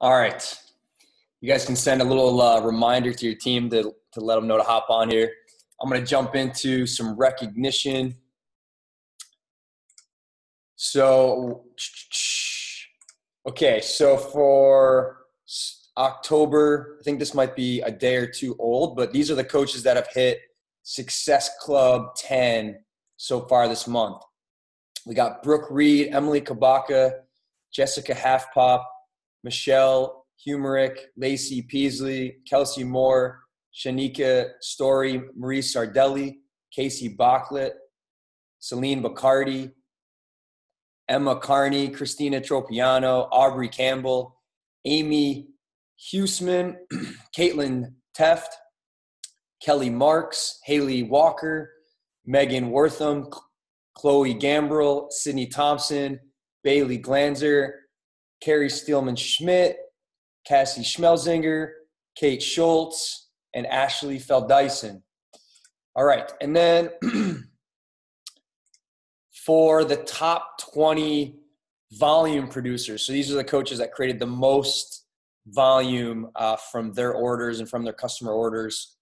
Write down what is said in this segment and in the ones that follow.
All right. You guys can send a little reminder to your team to let them know to hop on here. I'm going to jump into some recognition. So, okay, so for October, I think this might be a day or two old, but these are the coaches that have hit Success Club 10 so far this month. We got Brooke Reed, Emily Kabaka, Jessica Halfpop, Michelle Humerick, Lacey Peasley, Kelsey Moore, Shanika Story, Marie Sardelli, Casey Bachlet, Celine Bacardi, Emma Carney, Christina Tropiano, Aubrey Campbell, Amy Huseman, Caitlin Teft, Kelly Marks, Haley Walker, Megan Wortham, Chloe Gambrill, Sydney Thompson, Bailey Glanzer, Carrie Steelman-Schmidt, Cassie Schmelzinger, Kate Schultz, and Ashley Felddyson. All right, and then for the top 20 volume producers, so these are the coaches that created the most volume from their orders and from their customer orders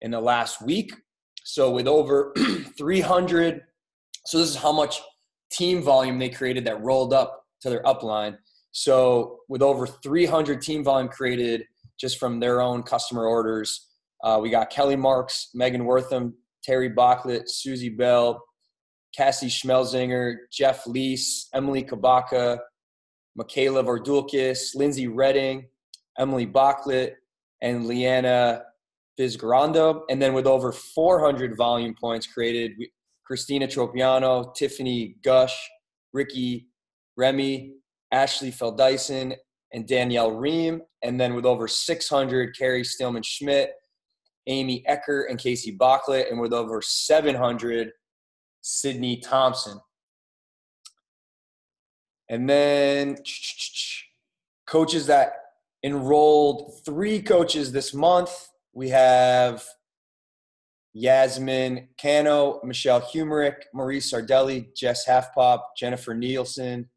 in the last week. So with over 300, so this is how much team volume they created that rolled up to their upline. So with over 300 team volume created just from their own customer orders, we got Kelly Marks, Megan Wortham, Terry Bachlet, Susie Bell, Cassie Schmelzinger, Jeff Leese, Emily Kabaka, Michaela Vardulkis, Lindsay Redding, Emily Bachlet, and Leanna Vizgarando. And then with over 400 volume points created, Christina Tropiano, Tiffany Gush, Ricky Remy, Ashley Felddyson, and Danielle Ream. And then with over 600, Carrie Stillman-Schmidt, Amy Ecker, and Casey Bachlet. And with over 700, Sydney Thompson. And then coaches that enrolled 3 coaches this month. We have Yasmin Cano, Michelle Humerick, Marie Sardelli, Jess Halfpop, Jennifer Nielsen,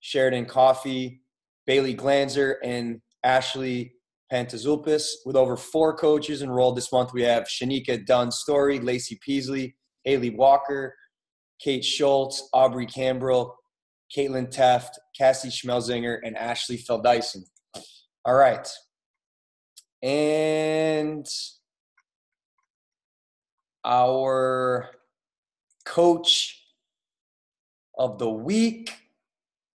Sheridan Coffey, Bailey Glanzer, and Ashley Pantazulpis. With over 4 coaches enrolled this month, we have Shanika Dunn Story, Lacey Peasley, Haley Walker, Kate Schultz, Aubrey Cambrill, Caitlin Teft, Cassie Schmelzinger, and Ashley Felddyson. All right. And our coach of the week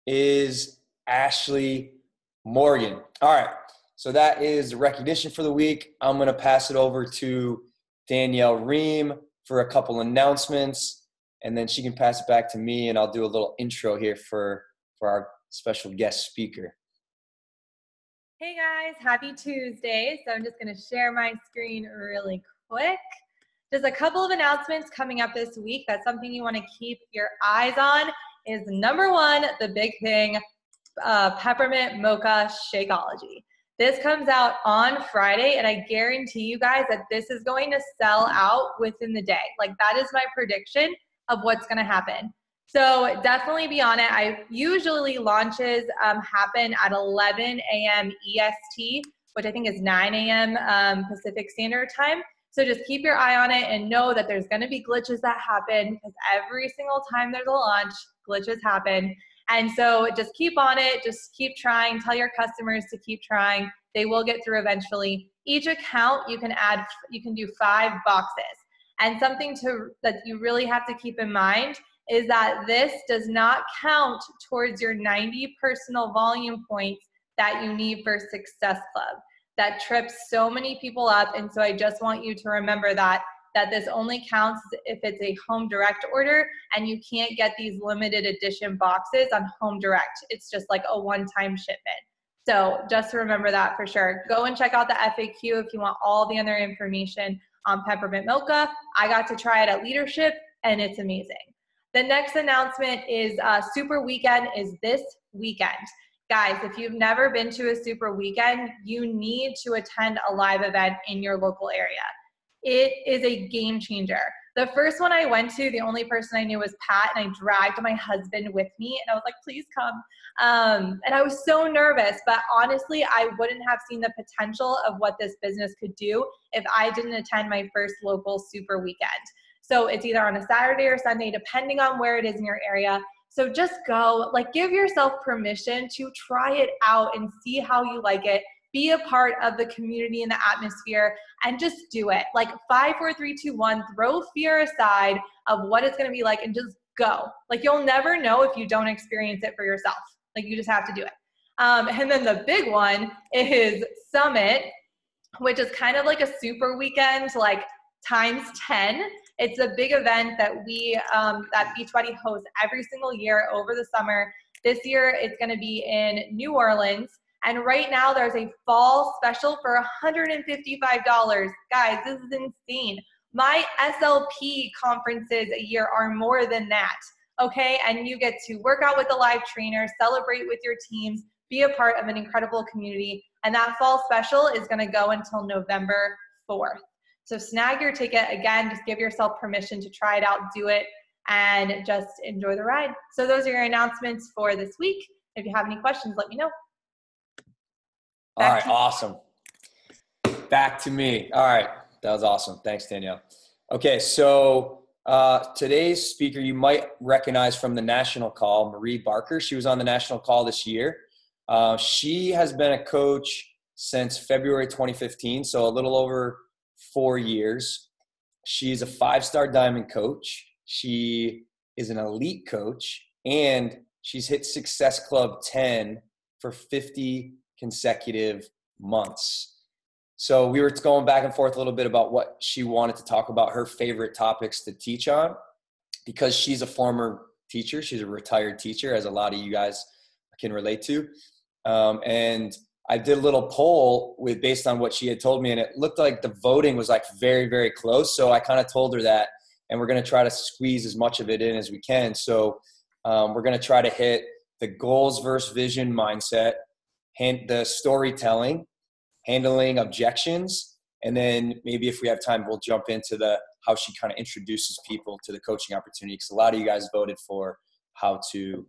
is Ashley Morgan. All right. So that is the recognition for the week. I'm going to pass it over to Danielle Ream for a couple announcements, and then she can pass it back to me, and I'll do a little intro here for our special guest speaker. Hey guys, happy Tuesday. So I'm just going to share my screen really quick. Just a couple of announcements coming up this week. That's something you want to keep your eyes on is number 1, the big thing, Peppermint Mocha Shakeology. This comes out on Friday, and I guarantee you guys that this is going to sell out within the day. Like, that is my prediction of what's going to happen. So definitely be on it. Usually launches happen at 11 a.m. EST, which I think is 9 a.m. Pacific Standard Time. So just keep your eye on it and know that there's going to be glitches that happen, because every single time there's a launch, glitches happen. And so just keep on it. Just keep trying. Tell your customers to keep trying. They will get through eventually. Each account you can do 5 boxes. And something that you really have to keep in mind is that this does not count towards your 90 personal volume points that you need for Success Club. That trips so many people up, and so I just want you to remember that this only counts if it's a home direct order, and you can't get these limited edition boxes on home direct. It's just like a one-time shipment. So just remember that for sure. Go and check out the FAQ if you want all the other information on Peppermint Mocha. I got to try it at Leadership, and it's amazing. The next announcement is Super Weekend is this weekend. Guys, if you've never been to a Super Weekend, you need to attend a live event in your local area. It is a game changer. The first one I went to, the only person I knew was Pat, and I dragged my husband with me, and I was like, please come. And I was so nervous, but honestly, I wouldn't have seen the potential of what this business could do if I didn't attend my first local super weekend. So it's either on a Saturday or Sunday, depending on where it is in your area. So just go, like, give yourself permission to try it out and see how you like it. Be a part of the community and the atmosphere, and just do it. Like 5, 4, 3, 2, 1, throw fear aside of what it's going to be like and just go. Like, you'll never know if you don't experience it for yourself. Like, you just have to do it. And then the big one is Summit, which is kind of like a super weekend, like times 10. It's a big event that we, that Beachbody hosts every single year over the summer. This year, it's going to be in New Orleans. And right now, there's a fall special for $155. Guys, this is insane. My SLP conferences a year are more than that, okay? And you get to work out with the live trainers, celebrate with your teams, be a part of an incredible community. And that fall special is going to go until November 4th. So snag your ticket. Again, just give yourself permission to try it out, do it, and just enjoy the ride. So those are your announcements for this week. If you have any questions, let me know. All right, awesome. Back to me. All right, that was awesome. Thanks, Danielle. Okay, so today's speaker you might recognize from the national call, Marie Barker. She was on the national call this year. She has been a coach since February 2015, so a little over 4 years. She's a 5-star diamond coach. She is an elite coach, and she's hit Success Club 10 for 50 consecutive months. So we were going back and forth a little bit about what she wanted to talk about, her favorite topics to teach on, because she's a former teacher. She's a retired teacher, as a lot of you guys can relate to. And I did a little poll based on what she had told me, and it looked like the voting was like very, very close. So I kind of told her that, and we're going to try to squeeze as much of it in as we can. So we're going to try to hit the goals versus vision mindset, the storytelling, handling objections, and then maybe if we have time, we'll jump into how she kind of introduces people to the coaching opportunity, because a lot of you guys voted for how to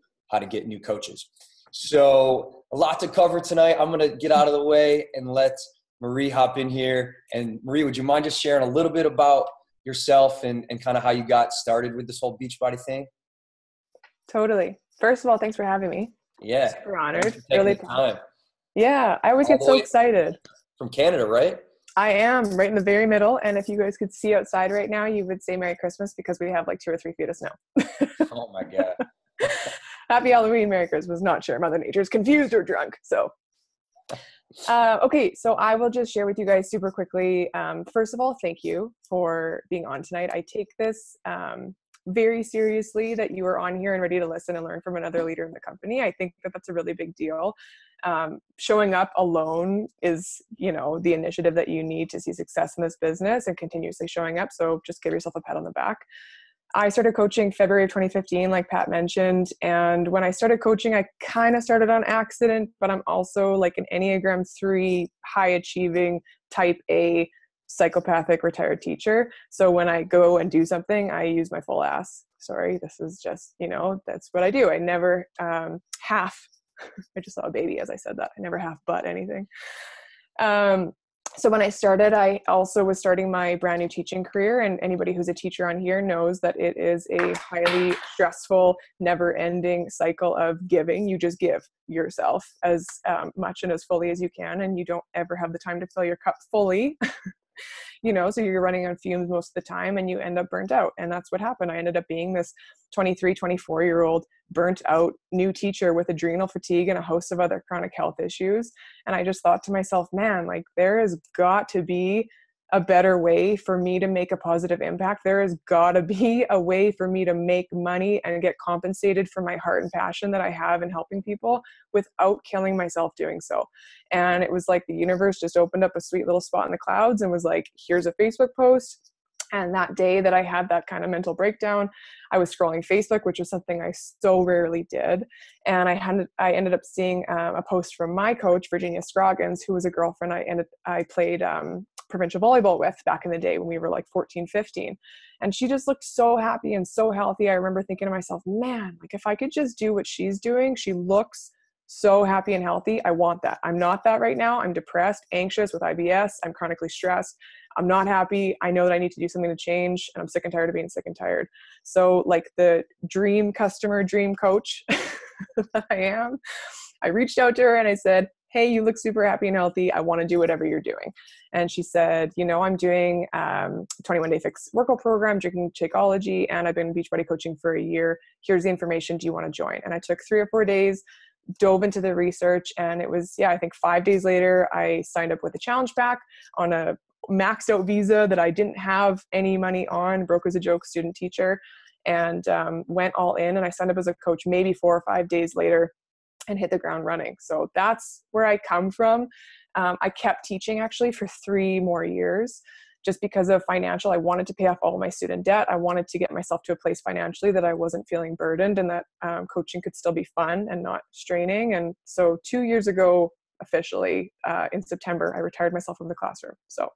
get new coaches. So a lot to cover tonight. I'm going to get out of the way and let Marie hop in here. And Marie, would you mind just sharing a little bit about yourself and kind of how you got started with this whole Beachbody thing? Totally. First of all, thanks for having me. Yeah. Super honored. Really time. Yeah, I always get so excited. From Canada, right? I am right in the very middle. And if you guys could see outside right now, you would say Merry Christmas, because we have like 2 or 3 feet of snow. Oh my God. Happy Halloween, Merry Christmas. Not sure Mother Nature's confused or drunk. So, okay. So I will just share with you guys super quickly. First of all, thank you for being on tonight. I take this very seriously that you are on here and ready to listen and learn from another leader in the company. I think that that's a really big deal. Showing up alone is, the initiative that you need to see success in this business, and continuously showing up. So just give yourself a pat on the back. I started coaching February of 2015, like Pat mentioned. And when I started coaching, I kind of started on accident, but I'm also like an Enneagram 3 high achieving type A psychopathic retired teacher. So when I go and do something, I use my full ass. Sorry, this is just, that's what I do. I never half. I just saw a baby as I said that. I never half butt anything. So when I started, I also was starting my brand new teaching career, and anybody who's a teacher on here knows that it is a highly stressful, never-ending cycle of giving. You just give yourself as much and as fully as you can, and you don't ever have the time to fill your cup fully. So you're running on fumes most of the time, and you end up burnt out. And that's what happened. I ended up being this 23, 24-year-old burnt out new teacher with adrenal fatigue and a host of other chronic health issues. And I just thought to myself, man, like there has got to be a better way for me to make a positive impact. There has got to be a way for me to make money and get compensated for my heart and passion that I have in helping people without killing myself doing so. And it was like the universe just opened up a sweet little spot in the clouds and was like, here's a Facebook post. And that day that I had that kind of mental breakdown, I was scrolling Facebook, which was something I so rarely did. And I ended up seeing a post from my coach, Virginia Scroggins, who was a girlfriend I played provincial volleyball with back in the day when we were like 14, 15. And she just looked so happy and so healthy. I remember thinking to myself, man, like if I could just do what she's doing, she looks so happy and healthy. I want that. I'm not that right now. I'm depressed, anxious with IBS. I'm chronically stressed. I'm not happy. I know that I need to do something to change, and I'm sick and tired of being sick and tired. So like the dream customer, dream coach that I am, I reached out to her and I said, hey, you look super happy and healthy. I want to do whatever you're doing. And she said, you know, I'm doing 21-day fixed workout program, drinking Shakeology, and I've been Beachbody coaching for a year. Here's the information. Do you want to join? And I took 3 or 4 days, dove into the research, and it was, I think 5 days later, I signed up with a challenge pack on a maxed out visa that I didn't have any money on, broke as a joke, student teacher, and went all in. And I signed up as a coach maybe 4 or 5 days later and hit the ground running. So that's where I come from. I kept teaching actually for 3 more years just because of financial. I wanted to pay off all my student debt. I wanted to get myself to a place financially that I wasn't feeling burdened, and that coaching could still be fun and not straining. And so 2 years ago, officially in September, I retired myself from the classroom. So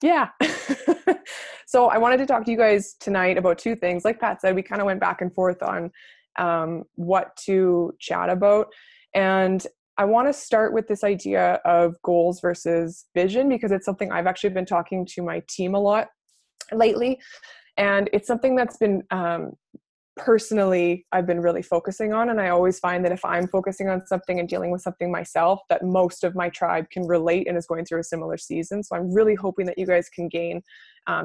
yeah. So I wanted to talk to you guys tonight about 2 things. Like Pat said, we kind of went back and forth on what to chat about. And I want to start with this idea of goals versus vision, because it's something I've actually been talking to my team a lot lately. And it's something that's been personally, I've been really focusing on. And I always find that if I'm focusing on something and dealing with something myself, that most of my tribe can relate and is going through a similar season. So I'm really hoping that you guys can gain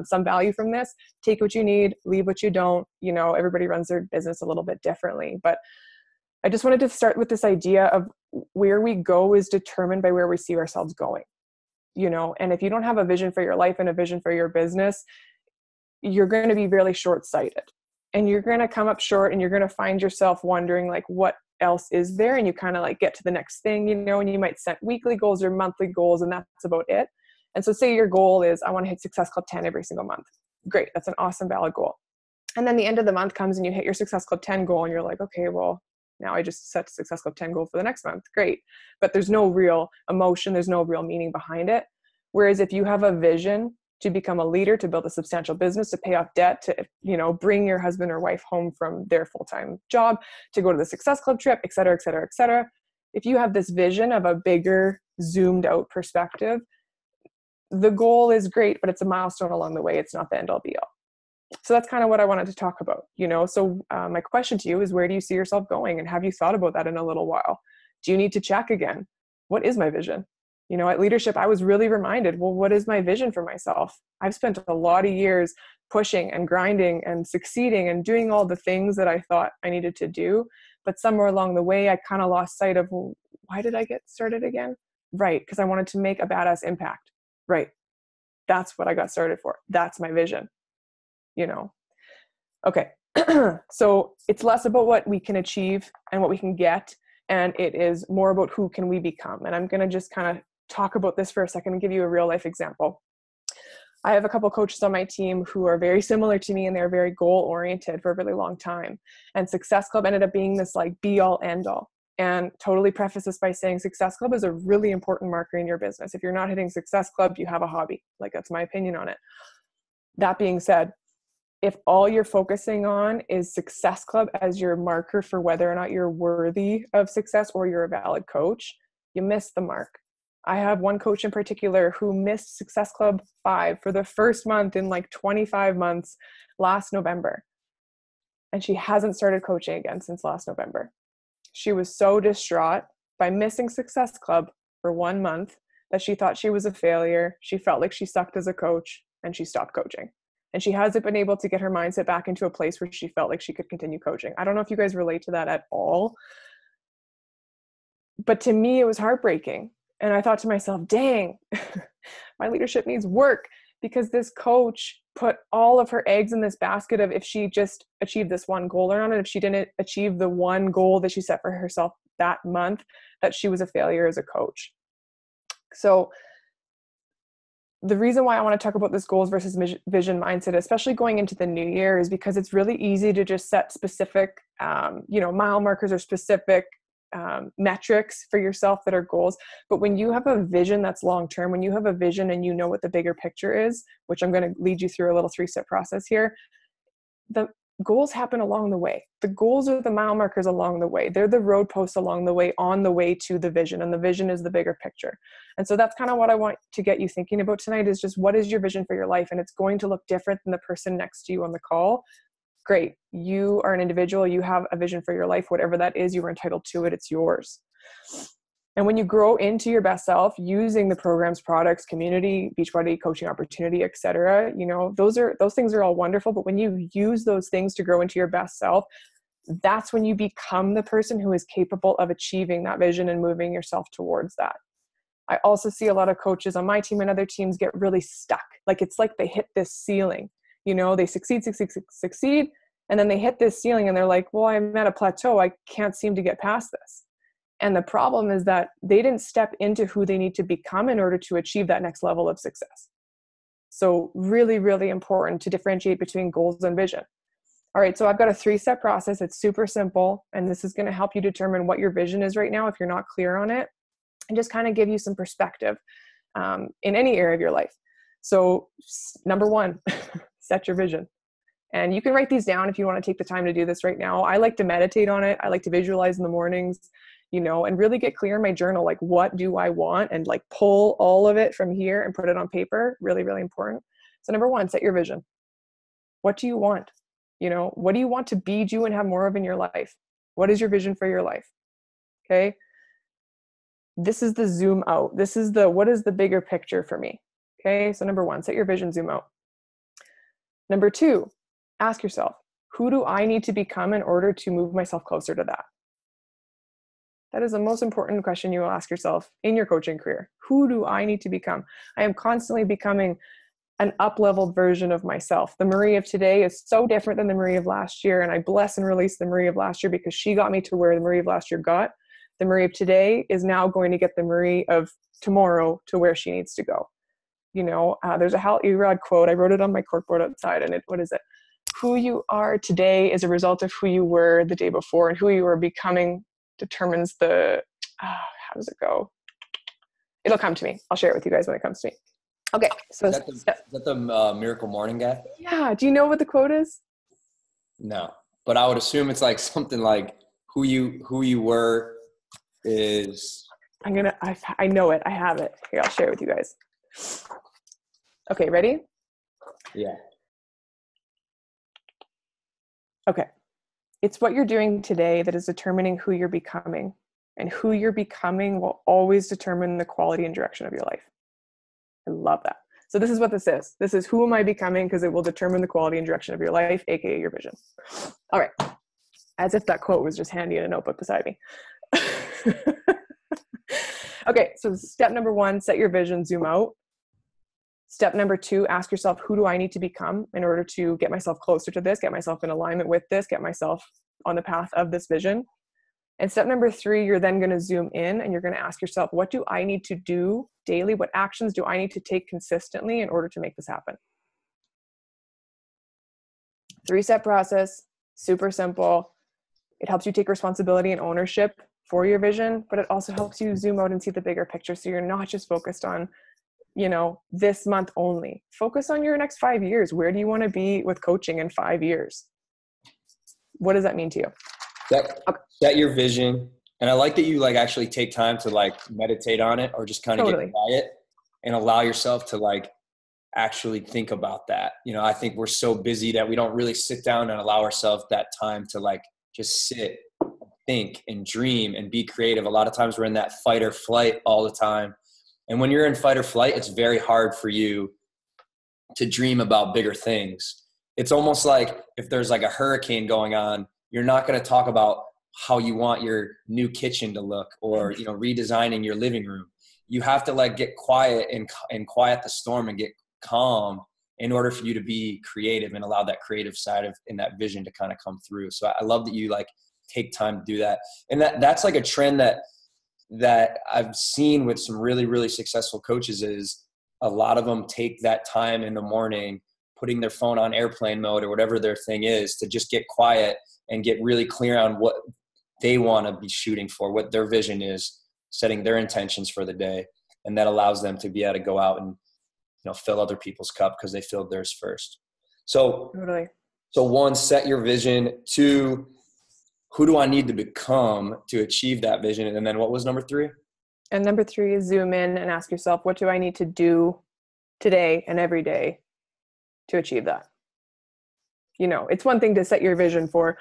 some value from this. Take what you need, leave what you don't. You know, everybody runs their business a little bit differently. But I just wanted to start with this idea of where we go is determined by where we see ourselves going. You know, and if you don't have a vision for your life and a vision for your business, you're going to be really short-sighted. And you're going to come up short, and you're going to find yourself wondering like, what else is there? And you kind of like get to the next thing, you know, and you might set weekly goals or monthly goals, and that's about it. And so say your goal is, I want to hit Success Club 10 every single month. Great. That's an awesome, valid goal. And then the end of the month comes and you hit your Success Club 10 goal, and you're like, okay, well, now I just set Success Club 10 goal for the next month. Great. But there's no real emotion. There's no real meaning behind it. Whereas if you have a vision to become a leader, to build a substantial business, to pay off debt, to, you know, bring your husband or wife home from their full-time job, to go to the Success Club trip, et cetera, et cetera, et cetera. If you have this vision of a bigger, zoomed out perspective, the goal is great, but it's a milestone along the way. It's not the end all be all. So that's kind of what I wanted to talk about, you know? So my question to you is, where do you see yourself going? And have you thought about that in a little while? Do you need to check again? What is my vision? You know, at leadership, I was really reminded, well, what is my vision for myself? I've spent a lot of years pushing and grinding and succeeding and doing all the things that I thought I needed to do. But somewhere along the way, I kind of lost sight of, well, why did I get started again? Right. Because I wanted to make a badass impact. Right. That's what I got started for. That's my vision, you know? Okay. So it's less about what we can achieve and what we can get, and it is more about who can we become. And I'm going to just kind of talk about this for a second and give you a real life example. I have a couple coaches on my team who are very similar to me, and they're very goal oriented for a really long time. And Success Club ended up being this like be all end all. And totally preface this by saying Success Club is a really important marker in your business. If you're not hitting Success Club, you have a hobby. Like, that's my opinion on it. That being said, if all you're focusing on is Success Club as your marker for whether or not you're worthy of success or you're a valid coach, you missed the mark. I have one coach in particular who missed Success Club 5 for the first month in like 25 months last November. And she hasn't started coaching again since last November. She was so distraught by missing Success Club for 1 month that she thought she was a failure. She felt like she sucked as a coach, and she stopped coaching. And she hasn't been able to get her mindset back into a place where she felt like she could continue coaching. I don't know if you guys relate to that at all. But to me, it was heartbreaking. And I thought to myself, dang, my leadership needs work, because this coach put all of her eggs in this basket of if she just achieved this one goal or not, and if she didn't achieve the one goal that she set for herself that month, that she was a failure as a coach. So the reason why I want to talk about this goals versus vision mindset, especially going into the new year, is because it's really easy to just set specific, mile markers or specific metrics for yourself that are goals. But when you have a vision that's long-term, when you have a vision and you know what the bigger picture is, which I'm going to lead you through a little 3-step process here, the goals happen along the way. The goals are the mile markers along the way. They're the road posts along the way, on the way to the vision. And the vision is the bigger picture. And so that's kind of what I want to get you thinking about tonight, is just what is your vision for your life? And it's going to look different than the person next to you on the call. Great. You are an individual. You have a vision for your life. Whatever that is, you are entitled to it. It's yours. And when you grow into your best self using the programs, products, community, Beachbody coaching opportunity, etc., those things are all wonderful. But when you use those things to grow into your best self, that's when you become the person who is capable of achieving that vision and moving yourself towards that. I also see a lot of coaches on my team and other teams get really stuck. Like it's like they hit this ceiling. They succeed, and then they hit this ceiling and they're like, well, I'm at a plateau. I can't seem to get past this. And the problem is that they didn't step into who they need to become in order to achieve that next level of success. So really, really important to differentiate between goals and vision. All right, so I've got a 3-step process. It's super simple, and this is going to help you determine what your vision is right now if you're not clear on it, and just kind of give you some perspective in any area of your life. So number 1, set your vision. And you can write these down if you want to take the time to do this right now. I like to meditate on it. I like to visualize in the mornings, and really get clear in my journal, like what do I want, and like pull all of it from here and put it on paper. Really, really important. So number 1, set your vision. What do you want? What do you want to be, do, and have more of in your life? What is your vision for your life? Okay. This is the zoom out. What is the bigger picture for me? Okay. So number 1, set your vision, zoom out. Number 2, ask yourself, who do I need to become in order to move myself closer to that? That is the most important question you will ask yourself in your coaching career. Who do I need to become? I am constantly becoming an up-leveled version of myself. The Marie of today is so different than the Marie of last year, and I bless and release the Marie of last year because she got me to where the Marie of last year got. The Marie of today is now going to get the Marie of tomorrow to where she needs to go. There's a Hal Elrod quote. I wrote it on my corkboard outside, and what is it? Who you are today is a result of who you were the day before, and who you are becoming determines how does it go? It'll come to me. I'll share it with you guys when it comes to me. Okay. So is that the Miracle Morning guy? Yeah. Do you know what the quote is? No, but I would assume it's like something like who you were is. I know it. I have it. Here, I'll share it with you guys. Okay. Ready? Yeah. Okay. It's what you're doing today that is determining who you're becoming, and who you're becoming will always determine the quality and direction of your life. I love that. So this is what this is. This is who am I becoming, because it will determine the quality and direction of your life, aka your vision. All right. As if that quote was just handy in a notebook beside me. Okay. So step number 1, set your vision, zoom out. Step number 2, ask yourself, who do I need to become in order to get myself closer to this, get myself in alignment with this, get myself on the path of this vision. And step number 3, you're then going to zoom in and you're going to ask yourself, what do I need to do daily? What actions do I need to take consistently in order to make this happen? 3-step process, super simple. It helps you take responsibility and ownership for your vision, but it also helps you zoom out and see the bigger picture. So you're not just focused on this month only. Focus on your next 5 years. Where do you want to be with coaching in 5 years? What does that mean to you? Set your vision. And I like that you actually take time to meditate on it, or just kind of get quiet and allow yourself to actually think about that. I think we're so busy that we don't really sit down and allow ourselves that time to just sit, think and dream and be creative. A lot of times we're in that fight or flight all the time. And when you're in fight or flight, it's very hard for you to dream about bigger things. It's almost like if there's a hurricane going on, you're not going to talk about how you want your new kitchen to look, or, redesigning your living room. You have to get quiet and quiet the storm and get calm in order for you to be creative and allow that creative side and that vision to kind of come through. So I love that you take time to do that. And that's a trend that I've seen with some really, really successful coaches is a lot of them take that time in the morning, putting their phone on airplane mode or whatever their thing is, to just get quiet and get really clear on they want to be shooting for, what their vision is, setting their intentions for the day. And that allows them to be able to go out and, fill other people's cup because they filled theirs first. So, Totally. So 1, set your vision. 2, who do I need to become to achieve that vision? And then what was number 3? And number 3 is zoom in and ask yourself, what do I need to do today and every day to achieve that? It's one thing to set your vision for,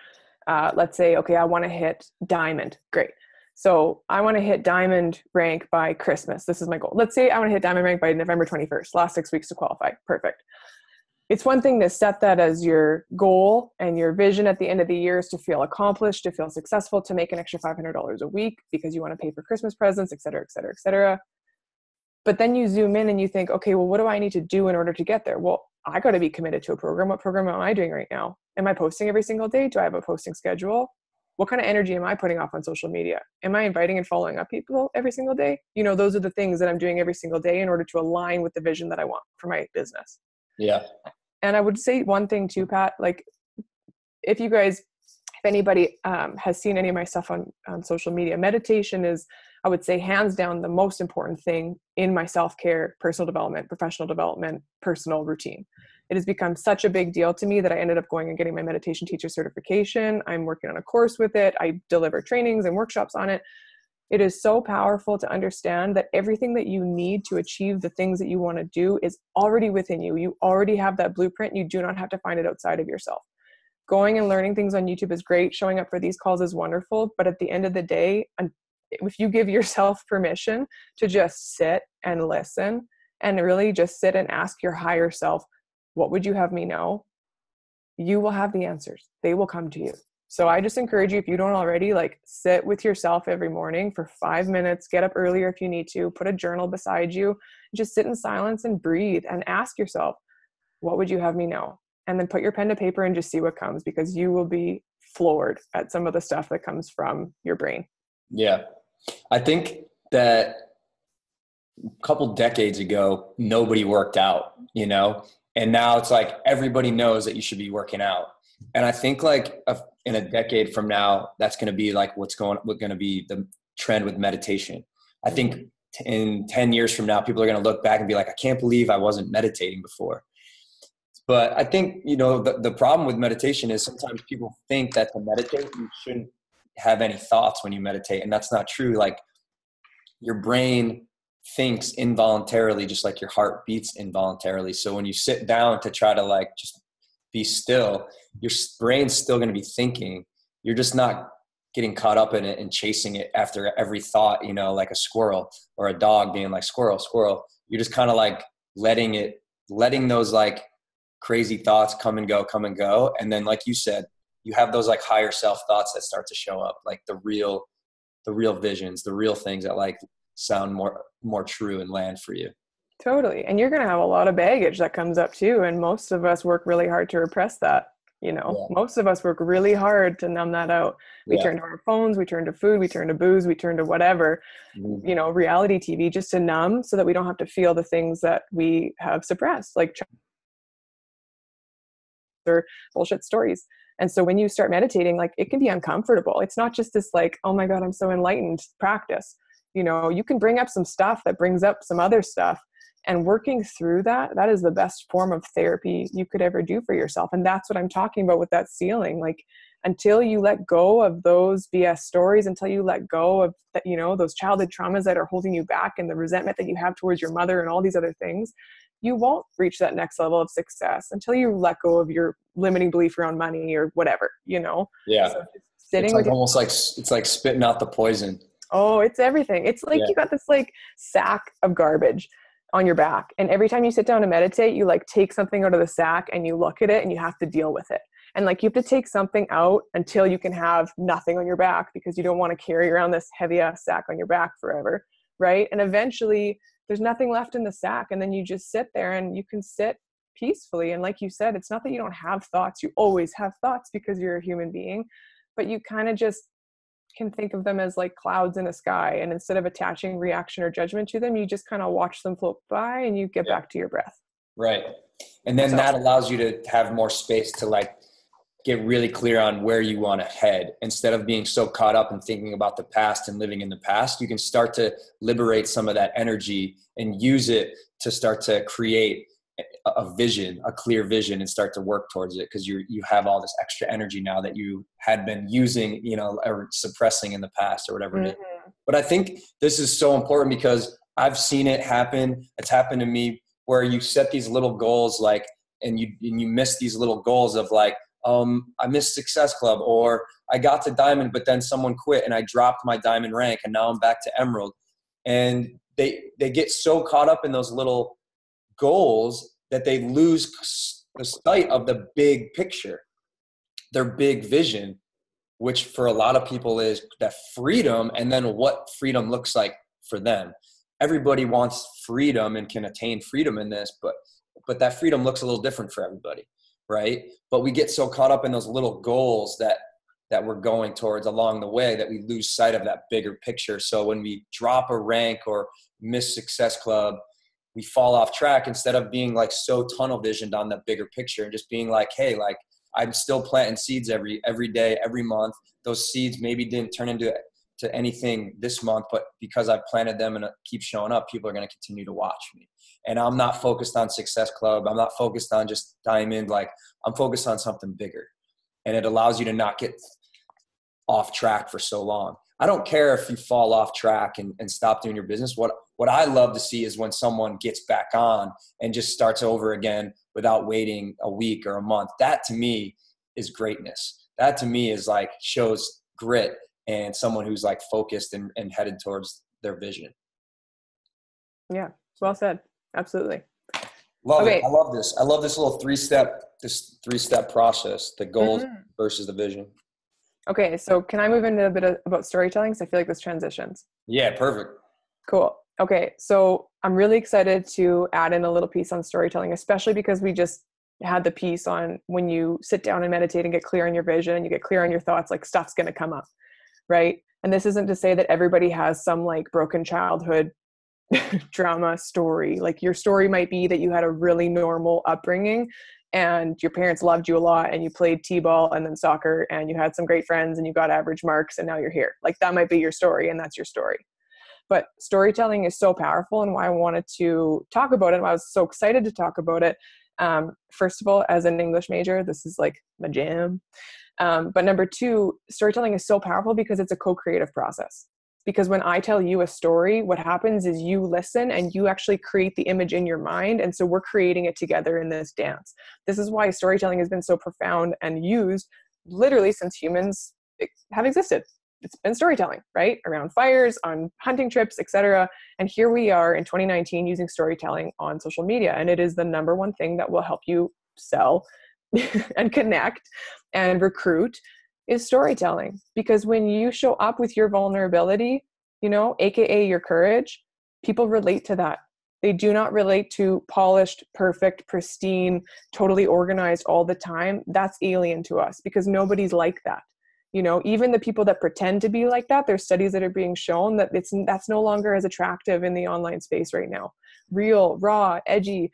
let's say, okay, I want to hit diamond. Great. So I want to hit diamond rank by Christmas. This is my goal. Let's say I want to hit diamond rank by November 21st, last 6 weeks to qualify. Perfect. It's one thing to set that as your goal, and your vision at the end of the year is to feel accomplished, to feel successful, to make an extra $500 a week because you want to pay for Christmas presents, et cetera, et cetera, et cetera. But then you zoom in and you think, okay, well, what do I need to do in order to get there? Well, I got to be committed to a program. What program am I doing right now? Am I posting every single day? Do I have a posting schedule? What kind of energy am I putting off on social media? Am I inviting and following up people every single day? Those are the things that I'm doing every single day in order to align with the vision that I want for my business. Yeah. And I would say one thing too, Pat, like if anybody has seen any of my stuff on social media, meditation is, I would say, hands down the most important thing in my self-care, personal development, professional development, personal routine. It has become such a big deal to me that I ended up going and getting my meditation teacher certification. I'm working on a course with it. I deliver trainings and workshops on it. It is so powerful to understand that everything that you need to achieve the things that you want to do is already within you. You already have that blueprint. You do not have to find it outside of yourself. Going and learning things on YouTube is great. Showing up for these calls is wonderful. But at the end of the day, if you give yourself permission to just sit and listen and really just sit and ask your higher self, what would you have me know? You will have the answers. They will come to you. So I just encourage you, if you don't already, sit with yourself every morning for 5 minutes, get up earlier if you need to, put a journal beside you, just sit in silence and breathe and ask yourself, what would you have me know? And then put your pen to paper and just see what comes, because you will be floored at some of the stuff that comes from your brain. Yeah. I think that a couple decades ago, nobody worked out, and now it's like everybody knows that you should be working out. And I think in a decade from now, that's going to be what's going to be the trend with meditation. I think in 10 years from now, people are going to look back and be like, I can't believe I wasn't meditating before. But I think, the problem with meditation is sometimes people think that to meditate, you shouldn't have any thoughts when you meditate. And that's not true. Your brain thinks involuntarily, just like your heart beats involuntarily. So when you sit down to try to just be still, your brain's still going to be thinking. You're just not getting caught up in it and chasing it after every thought, like a squirrel or a dog being like squirrel, squirrel. You're just kind of letting those crazy thoughts come and go. And then, like you said, you have those higher self thoughts that start to show up, the real visions, the real things that sound more true and land for you. Totally. And you're going to have a lot of baggage that comes up too. And most of us work really hard to repress that. Most of us work really hard to numb that out. We turn to our phones, we turn to food, we turn to booze, we turn to whatever, reality TV, just to numb, so that we don't have to feel the things that we have suppressed, or bullshit stories. And so when you start meditating, it can be uncomfortable. It's not just this oh my God, I'm so enlightened practice. You can bring up some stuff that brings up some other stuff, and working through that is the best form of therapy you could ever do for yourself. And that's what I'm talking about with that ceiling. Until you let go of those BS stories, until you let go of those childhood traumas that are holding you back, and the resentment that you have towards your mother and all these other things, you won't reach that next level of success until you let go of your limiting belief around money or whatever, Yeah. So sitting it's almost it's like spitting out the poison. Oh, it's everything. It's you got this sack of garbage on your back. And every time you sit down to meditate, you take something out of the sack and you look at it and you have to deal with it. And you have to take something out until you can have nothing on your back, because you don't want to carry around this heavy ass sack on your back forever. Right. And eventually there's nothing left in the sack. And then you just sit there and you can sit peacefully. And like you said, it's not that you don't have thoughts. You always have thoughts because you're a human being, but you kind of just can think of them as clouds in a sky. And instead of attaching reaction or judgment to them, you just kind of watch them float by and you get back to your breath. Right. And then that allows you to have more space to get really clear on where you want to head. Instead of being so caught up and thinking about the past and living in the past, you can start to liberate some of that energy and use it to start to create a vision, a clear vision, and start to work towards it, because you have all this extra energy now that you had been using, or suppressing in the past or whatever it is. But I think this is so important because I've seen it happen. It's happened to me where you set these little goals, like, and you miss these little goals of like, I missed Success Club, or I got to Diamond, but then someone quit and I dropped my Diamond rank and now I'm back to Emerald. And they get so caught up in those little goals that they lose the sight of the big picture, their big vision, which for a lot of people is that freedom, and then what freedom looks like for them. Everybody wants freedom and can attain freedom in this, but that freedom looks a little different for everybody, right? But we get so caught up in those little goals that we're going towards along the way that we lose sight of that bigger picture. So when we drop a rank or miss Success Club, we fall off track instead of being like so tunnel visioned on the bigger picture and just being like, hey, like I'm still planting seeds every day, every month. Those seeds maybe didn't turn into anything this month, but because I've planted them and keep showing up, people are going to continue to watch me. And I'm not focused on Success Club. I'm not focused on just Diamond. Like, I'm focused on something bigger. And it allows you to not get off track for so long. I don't care if you fall off track and stop doing your business. What I love to see is when someone gets back on and just starts over again without waiting a week or a month. That to me is greatness. That to me is like shows grit and someone who's like focused and headed towards their vision. Yeah, well said. Absolutely. Love it. I love this. I love this little three-step process, the goals versus the vision. Okay, so can I move into a bit about storytelling? Because I feel like this transitions. Yeah, perfect. Cool. Okay, so I'm really excited to add in a little piece on storytelling, especially because we just had the piece on when you sit down and meditate and get clear on your vision, you get clear on your thoughts, like stuff's going to come up, right? And this isn't to say that everybody has some like broken childhood drama story. Like your story might be that you had a really normal upbringing and your parents loved you a lot and you played t-ball and then soccer and you had some great friends and you got average marks and now you're here. Like that might be your story and that's your story. But storytelling is so powerful, and why I wanted to talk about it, and I was so excited to talk about it. First of all, as an English major, this is like my jam. But number two, storytelling is so powerful because it's a co-creative process. Because when I tell you a story, what happens is you listen and you actually create the image in your mind. And so we're creating it together in this dance. This is why storytelling has been so profound and used literally since humans have existed. It's been storytelling, right? Around fires, on hunting trips, etc. And here we are in 2019 using storytelling on social media. And it is the number one thing that will help you sell and connect and recruit is storytelling. Because when you show up with your vulnerability, AKA your courage, people relate to that. They do not relate to polished, perfect, pristine, totally organized all the time. That's alien to us because nobody's like that. Even the people that pretend to be like that, there's studies that are being shown that that's no longer as attractive in the online space right now. Real, raw, edgy,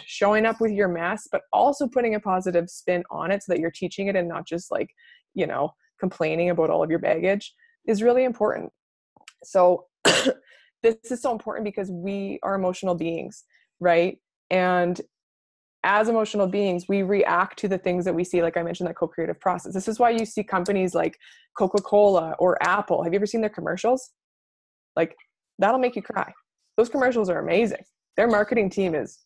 showing up with your mess, but also putting a positive spin on it so that you're teaching it and not just like, complaining about all of your baggage is really important. So this is so important because we are emotional beings, right? And as emotional beings, we react to the things that we see. Like I mentioned, that co-creative process. This is why you see companies like Coca-Cola or Apple. Have you ever seen their commercials? Like that'll make you cry. Those commercials are amazing. Their marketing team is,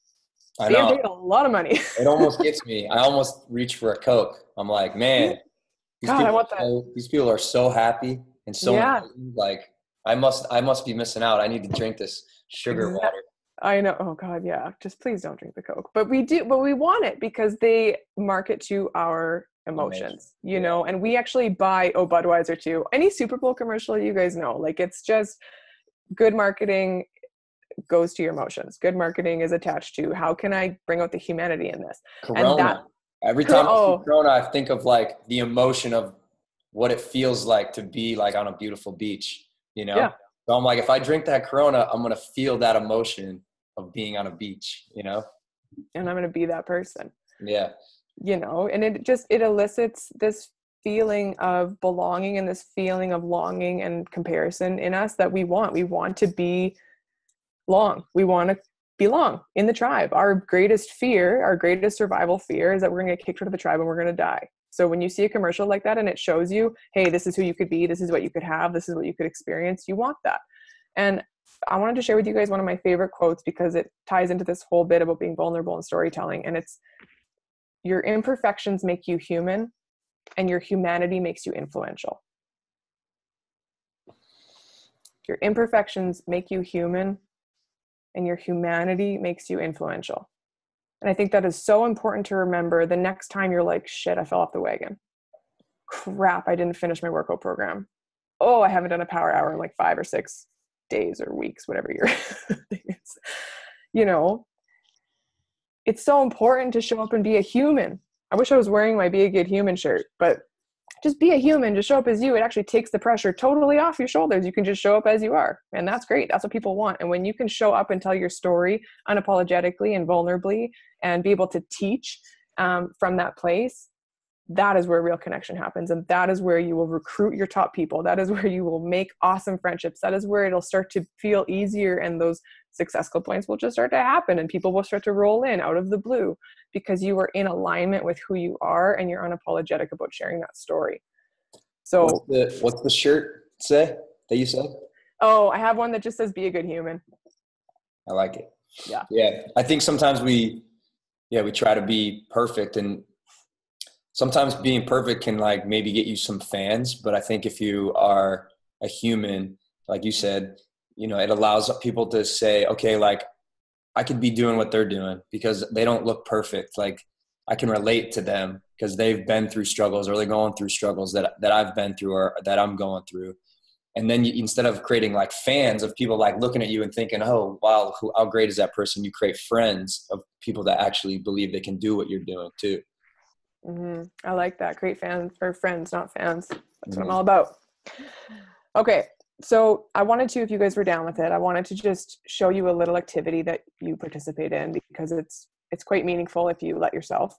they get paid a lot of money. It almost gets me. I almost reach for a Coke. I'm like, man, I want that. These people are so happy and so like, I must be missing out. I need to drink this sugar water. I know. Oh God. Yeah. Just please don't drink the Coke, but we want it because they market to our emotions, and we actually buy, Budweiser too. Any Super Bowl commercial, you guys know, like it's just good marketing goes to your emotions. Good marketing is attached to how can I bring out the humanity in this? Corona. Every time I see Corona, I think of like the emotion of what it feels like to be like on a beautiful beach, Yeah. So I'm like, if I drink that Corona, I'm going to feel that emotion of being on a beach, And I'm going to be that person. Yeah. and it elicits this feeling of belonging and this feeling of longing and comparison in us that we want. We want to belong. We want to belong in the tribe. Our greatest fear, our greatest survival fear is that we're going to get kicked out of the tribe and we're going to die. So when you see a commercial like that and it shows you, hey, this is who you could be, this is what you could have, this is what you could experience, you want that. And I wanted to share with you guys one of my favorite quotes because it ties into this whole bit about being vulnerable and storytelling. And it's, your imperfections make you human and your humanity makes you influential. Your imperfections make you human and your humanity makes you influential. And I think that is so important to remember the next time you're like, shit, I fell off the wagon. Crap, I didn't finish my workout program. Oh, I haven't done a power hour in like 5 or 6 days or weeks, whatever your thing is. It's so important to show up and be a human. I wish I was wearing my Be a Good Human shirt, but just be a human, just show up as you. It actually takes the pressure totally off your shoulders. You can just show up as you are. And that's great. That's what people want. And when you can show up and tell your story unapologetically and vulnerably and be able to teach from that place, that is where real connection happens. And that is where you will recruit your top people. That is where you will make awesome friendships. That is where it'll start to feel easier. And those successful points will just start to happen and people will start to roll in out of the blue because you are in alignment with who you are and you're unapologetic about sharing that story. So what's the shirt say that you said? Oh, I have one that just says, be a good human. I like it. Yeah. Yeah. I think sometimes we try to be perfect, and sometimes being perfect can like maybe get you some fans. But I think if you are a human, like you said, it allows people to say, okay, like I could be doing what they're doing because they don't look perfect. Like I can relate to them because they've been through struggles or they're going through struggles that I've been through or that I'm going through. And then instead of creating like fans of people like looking at you and thinking, oh, wow, how great is that person? You create friends of people that actually believe they can do what you're doing too. Mm-hmm. I like that. Create fans or friends, not fans. That's what I'm all about. Okay. So I wanted to, if you guys were down with it, I wanted to just show you a little activity that you participate in because it's quite meaningful if you let yourself,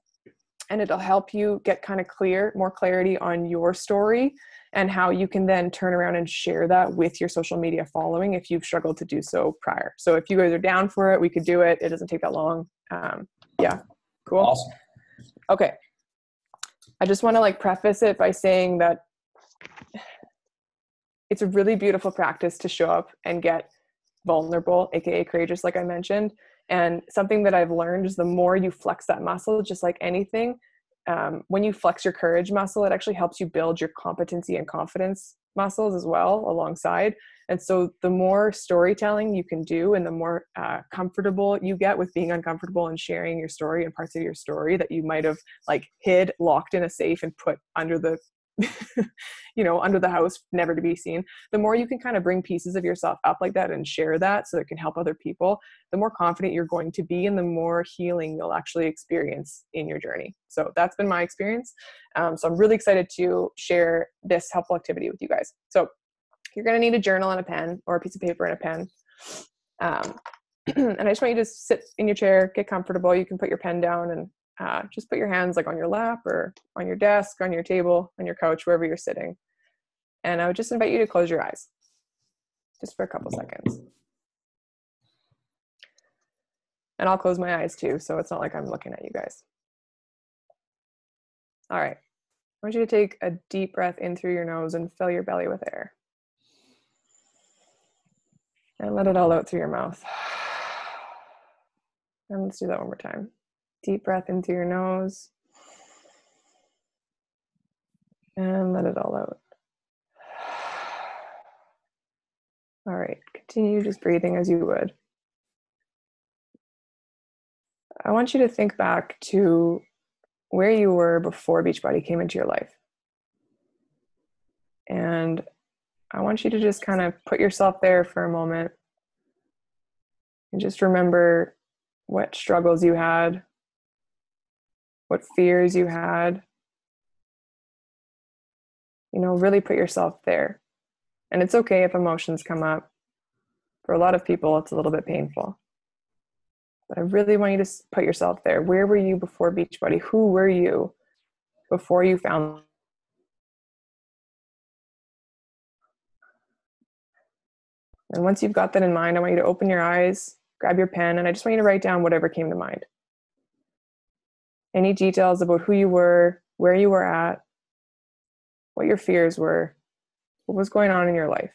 and it'll help you get kind of more clarity on your story and how you can then turn around and share that with your social media following if you've struggled to do so prior. So if you guys are down for it, we could do it. It doesn't take that long. Yeah. Cool. Awesome. Okay. I just want to like preface it by saying that it's a really beautiful practice to show up and get vulnerable, aka courageous, like I mentioned. And something that I've learned is the more you flex that muscle, just like anything, when you flex your courage muscle, it actually helps you build your competency and confidence muscles as well alongside. And so the more storytelling you can do and the more comfortable you get with being uncomfortable and sharing your story and parts of your story that you might have like hid, locked in a safe and put under the under the house, never to be seen, the more you can kind of bring pieces of yourself up like that and share that so it can help other people, the more confident you're going to be and the more healing you'll actually experience in your journey. So that's been my experience. So I'm really excited to share this helpful activity with you guys. So you're going to need a journal and a pen, or a piece of paper and a pen. And I just want you to sit in your chair, get comfortable. You can put your pen down and just put your hands like on your lap or on your desk, on your table, on your couch, wherever you're sitting. And I would just invite you to close your eyes just for a couple seconds. And I'll close my eyes too, so it's not like I'm looking at you guys. All right. I want you to take a deep breath in through your nose and fill your belly with air. And let it all out through your mouth. And let's do that one more time. Deep breath in through your nose. And let it all out. All right, continue just breathing as you would. I want you to think back to where you were before Beachbody came into your life. And I want you to just kind of put yourself there for a moment and just remember what struggles you had, what fears you had. Really put yourself there. And it's okay if emotions come up. For a lot of people, it's a little bit painful. But I really want you to put yourself there. Where were you before Beachbody? Who were you before you found? And once you've got that in mind, I want you to open your eyes, grab your pen, and I just want you to write down whatever came to mind. Any details about who you were, where you were at, what your fears were, what was going on in your life.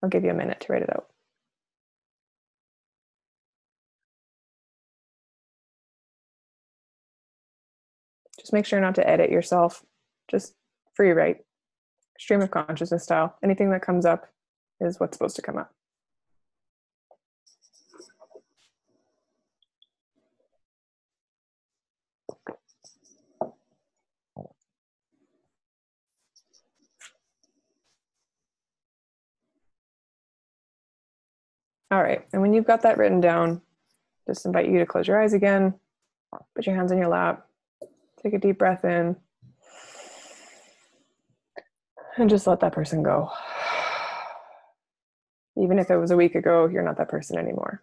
I'll give you a minute to write it out. Just make sure not to edit yourself. Just free write, stream of consciousness style. Anything that comes up is what's supposed to come up. All right, and when you've got that written down, just invite you to close your eyes again, put your hands on your lap, take a deep breath in, and just let that person go. Even if it was a week ago, you're not that person anymore.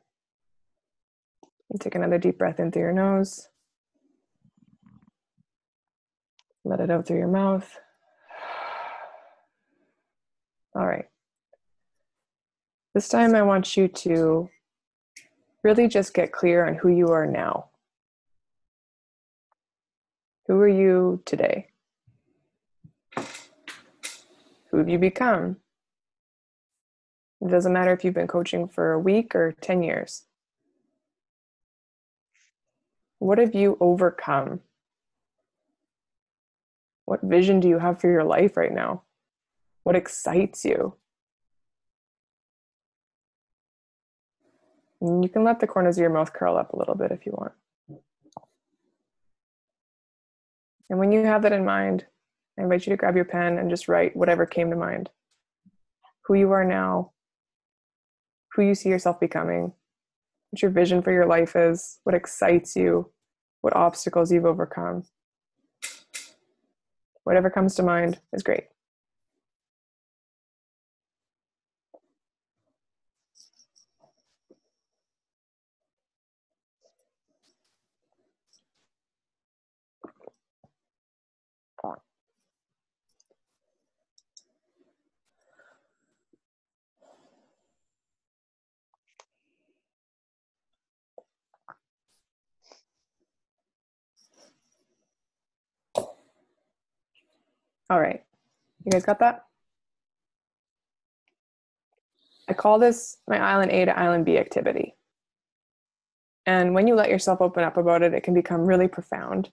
And take another deep breath in through your nose. Let it out through your mouth. All right. This time I want you to really just get clear on who you are now. Who are you today? Who have you become? It doesn't matter if you've been coaching for a week or 10 years. What have you overcome? What vision do you have for your life right now? What excites you? And you can let the corners of your mouth curl up a little bit if you want. And when you have that in mind, I invite you to grab your pen and just write whatever came to mind. Who you are now, who you see yourself becoming, what your vision for your life is, what excites you, what obstacles you've overcome. Whatever comes to mind is great. All right, you guys got that? I call this my Island A to Island B activity. And when you let yourself open up about it, it can become really profound.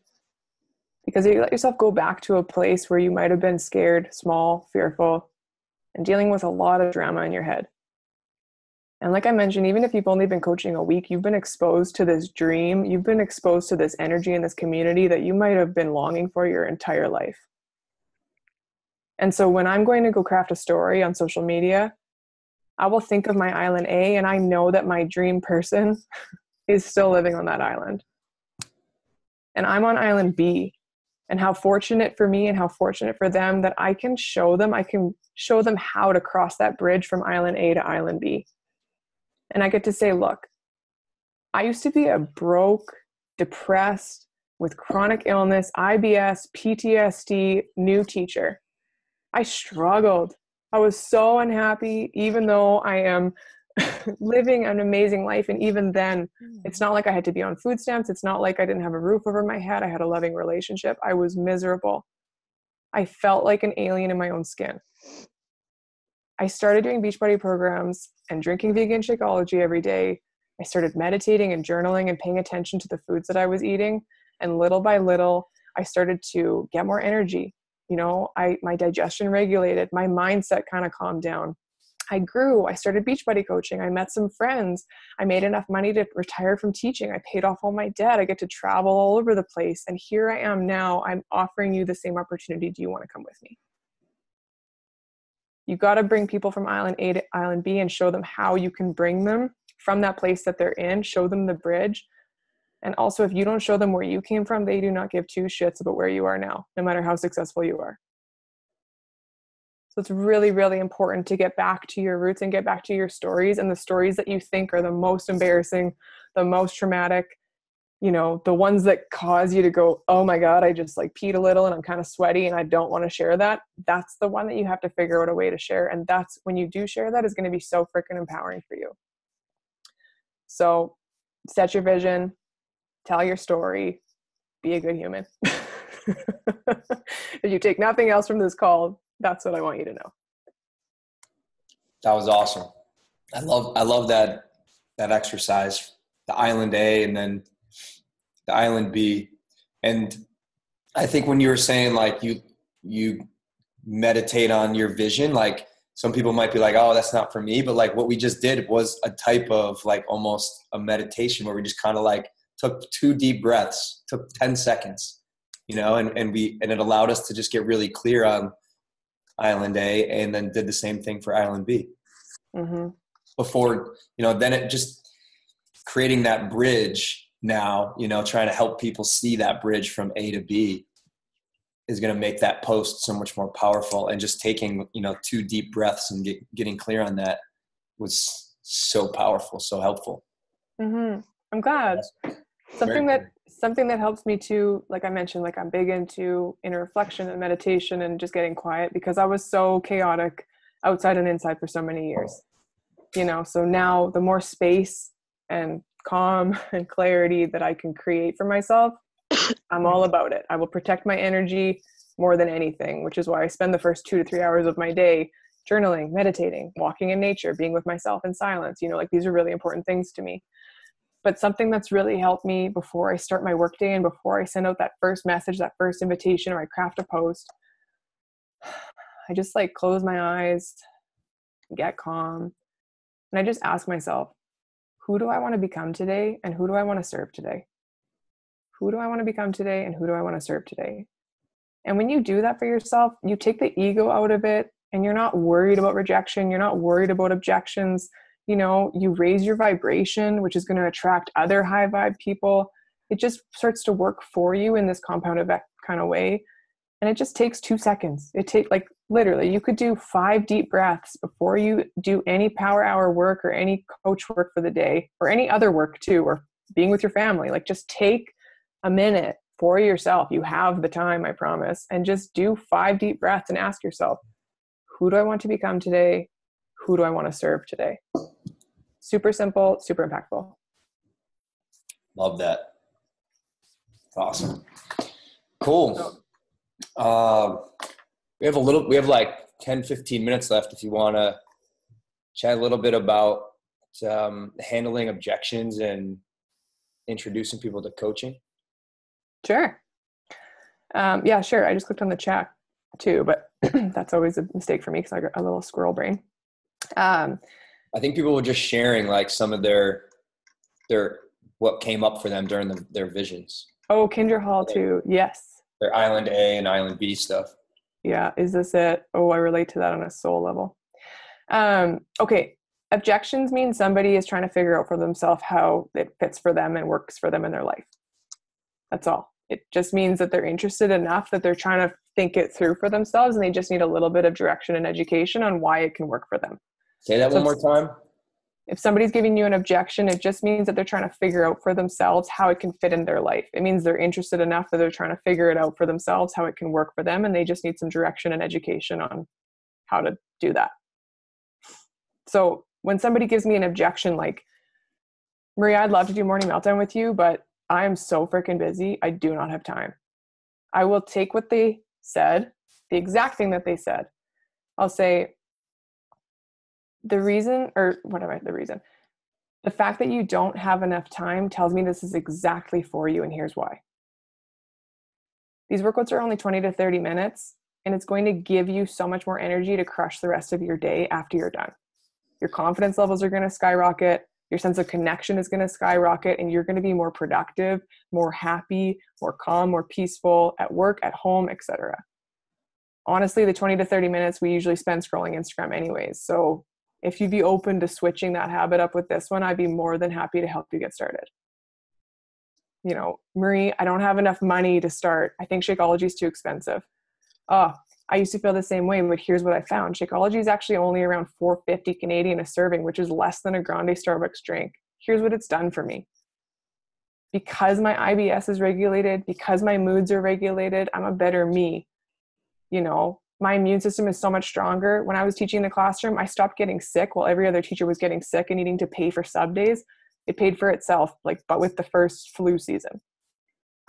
Because you let yourself go back to a place where you might have been scared, small, fearful, and dealing with a lot of drama in your head. And like I mentioned, even if you've only been coaching a week, you've been exposed to this dream, you've been exposed to this energy in this community that you might have been longing for your entire life. And so when I'm going to go craft a story on social media, I will think of my Island A, and I know that my dream person is still living on that island. And I'm on Island B. And how fortunate for me and how fortunate for them that I can show them how to cross that bridge from Island A to Island B. And I get to say, look, I used to be a broke, depressed, with chronic illness, IBS, PTSD, new teacher. I struggled. I was so unhappy, even though I am living an amazing life. And even then, it's not like I had to be on food stamps. It's not like I didn't have a roof over my head. I had a loving relationship. I was miserable. I felt like an alien in my own skin. I started doing Beachbody programs and drinking vegan Shakeology every day. I started meditating and journaling and paying attention to the foods that I was eating. And little by little, I started to get more energy. You know, my digestion regulated, my mindset kind of calmed down. I grew, I started Beachbody coaching. I met some friends. I made enough money to retire from teaching. I paid off all my debt. I get to travel all over the place. And here I am now. I'm offering you the same opportunity. Do you want to come with me? You got to bring people from Island A to Island B and show them how you can bring them from that place that they're in, show them the bridge. And also, if you don't show them where you came from, they do not give two shits about where you are now, no matter how successful you are. So it's really, really important to get back to your roots and get back to your stories, and the stories that you think are the most embarrassing, the most traumatic, you know, the ones that cause you to go, oh my God, I just like peed a little and I'm kind of sweaty and I don't want to share that. That's the one that you have to figure out a way to share. And that's when you do share that is going to be so freaking empowering for you. So set your vision, tell your story, be a good human. If you take nothing else from this call, that's what I want you to know. That was awesome. I love that exercise, the Island A and then the Island B. And I think when you were saying like you meditate on your vision, like some people might be like, oh, that's not for me. But like what we just did was a type of like almost a meditation where we just kind of like took 2 deep breaths, took 10 seconds, you know, and it allowed us to just get really clear on Island A, and then did the same thing for Island B. Mm-hmm. Before, you know, then it just creating that bridge now, you know, trying to help people see that bridge from A to B is going to make that post so much more powerful. And just taking, you know, 2 deep breaths and getting clear on that was so powerful, so helpful. Mm-hmm. I'm glad. Something that helps me too, like I mentioned, like I'm big into inner reflection and meditation and just getting quiet because I was so chaotic outside and inside for so many years, you know, so now the more space and calm and clarity that I can create for myself, I'm all about it. I will protect my energy more than anything, which is why I spend the first 2 to 3 hours of my day journaling, meditating, walking in nature, being with myself in silence. You know, like these are really important things to me. But something that's really helped me before I start my workday and before I send out that first message, that first invitation, or I craft a post, I just like close my eyes, get calm, and I just ask myself, who do I want to become today and who do I want to serve today? Who do I want to become today and who do I want to serve today? And when you do that for yourself, you take the ego out of it and you're not worried about rejection. You're not worried about objections. You know, you raise your vibration, which is going to attract other high vibe people. It just starts to work for you in this compound effect kind of way. And it just takes 2 seconds. It takes like literally, you could do 5 deep breaths before you do any power hour work or any coach work for the day or any other work too, or being with your family. Like just take a minute for yourself. You have the time, I promise. And just do 5 deep breaths and ask yourself, who do I want to become today? Who do I want to serve today? Super simple, super impactful. Love that. Awesome. Cool. We have like 10, 15 minutes left if you want to chat a little bit about handling objections and introducing people to coaching. Sure. Yeah, sure. I just clicked on the chat too, but that's always a mistake for me because I got a little squirrel brain. I think people were just sharing like some of their what came up for them during their visions. Oh, Kendra Hall too. Yes. Their Island A and Island B stuff. Yeah. Is this it? Oh, I relate to that on a soul level. Okay. Objections mean somebody is trying to figure out for themselves how it fits for them and works for them in their life. That's all. It just means that they're interested enough that they're trying to think it through for themselves and they just need a little bit of direction and education on why it can work for them. Say that one more time. If somebody's giving you an objection, it just means that they're trying to figure out for themselves how it can fit in their life. It means they're interested enough that they're trying to figure it out for themselves, how it can work for them, and they just need some direction and education on how to do that. So when somebody gives me an objection like, Maria, I'd love to do morning meltdown with you, but I am so freaking busy. I do not have time. I will take what they said, the exact thing that they said. I'll say, the fact that you don't have enough time tells me this is exactly for you, and here's why. These workouts are only 20 to 30 minutes, and it's going to give you so much more energy to crush the rest of your day after you're done. Your confidence levels are going to skyrocket. Your sense of connection is going to skyrocket, and you're going to be more productive, more happy, more calm, more peaceful at work, at home, etc. Honestly, the 20 to 30 minutes we usually spend scrolling Instagram anyways. So if you'd be open to switching that habit up with this one, I'd be more than happy to help you get started. You know, Marie, I don't have enough money to start. I think Shakeology is too expensive. Oh, I used to feel the same way, but here's what I found. Shakeology is actually only around 450 Canadian a serving, which is less than a grande Starbucks drink. Here's what it's done for me. Because my IBS is regulated, because my moods are regulated, I'm a better me. You know, my immune system is so much stronger. When I was teaching in the classroom, I stopped getting sick while every other teacher was getting sick and needing to pay for sub days. It paid for itself, but with the first flu season.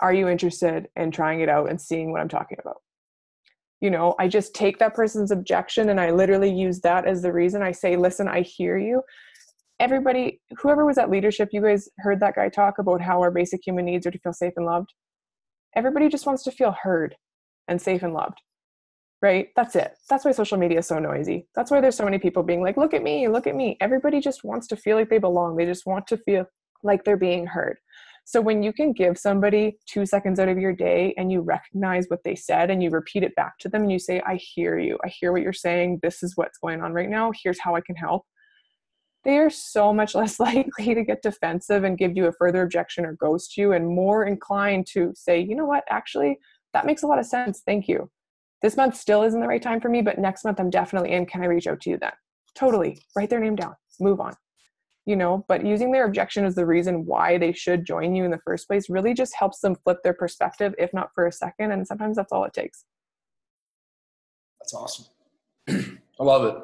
Are you interested in trying it out and seeing what I'm talking about? You know, I just take that person's objection and I literally use that as the reason. I say, listen, I hear you. Everybody, whoever was at leadership, you guys heard that guy talk about how our basic human needs are to feel safe and loved. Everybody just wants to feel heard and safe and loved, right? That's it. That's why social media is so noisy. That's why there's so many people being like, look at me, look at me. Everybody just wants to feel like they belong. They just want to feel like they're being heard. So when you can give somebody 2 seconds out of your day and you recognize what they said and you repeat it back to them and you say, I hear you. I hear what you're saying. This is what's going on right now. Here's how I can help. They are so much less likely to get defensive and give you a further objection or ghost you, and more inclined to say, you know what, actually, that makes a lot of sense. Thank you. This month still isn't the right time for me, but next month I'm definitely in. Can I reach out to you then? Totally. Write their name down. Move on. You know, but using their objection as the reason why they should join you in the first place really just helps them flip their perspective, if not for a second. And sometimes that's all it takes. That's awesome. I love it.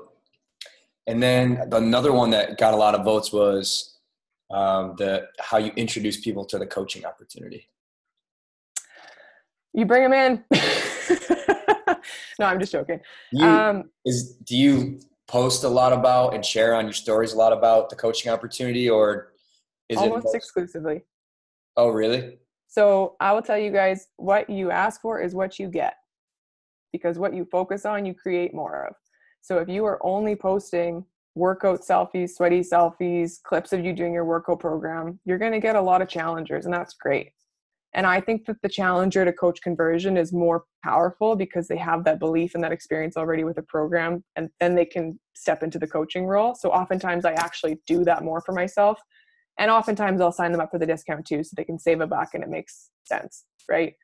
And then another one that got a lot of votes was how you introduce people to the coaching opportunity. You bring them in. No, I'm just joking. Do you post a lot about and share on your stories a lot about the coaching opportunity, or is almost exclusively? Oh, really? So I will tell you guys, what you ask for is what you get, because what you focus on, you create more of. So if you are only posting workout selfies, sweaty selfies, clips of you doing your workout program, you're going to get a lot of challengers, and that's great. And I think that the challenger to coach conversion is more powerful because they have that belief and that experience already with a program, and then they can step into the coaching role. So oftentimes I actually do that more for myself. And oftentimes I'll sign them up for the discount too, so they can save a buck and it makes sense, right?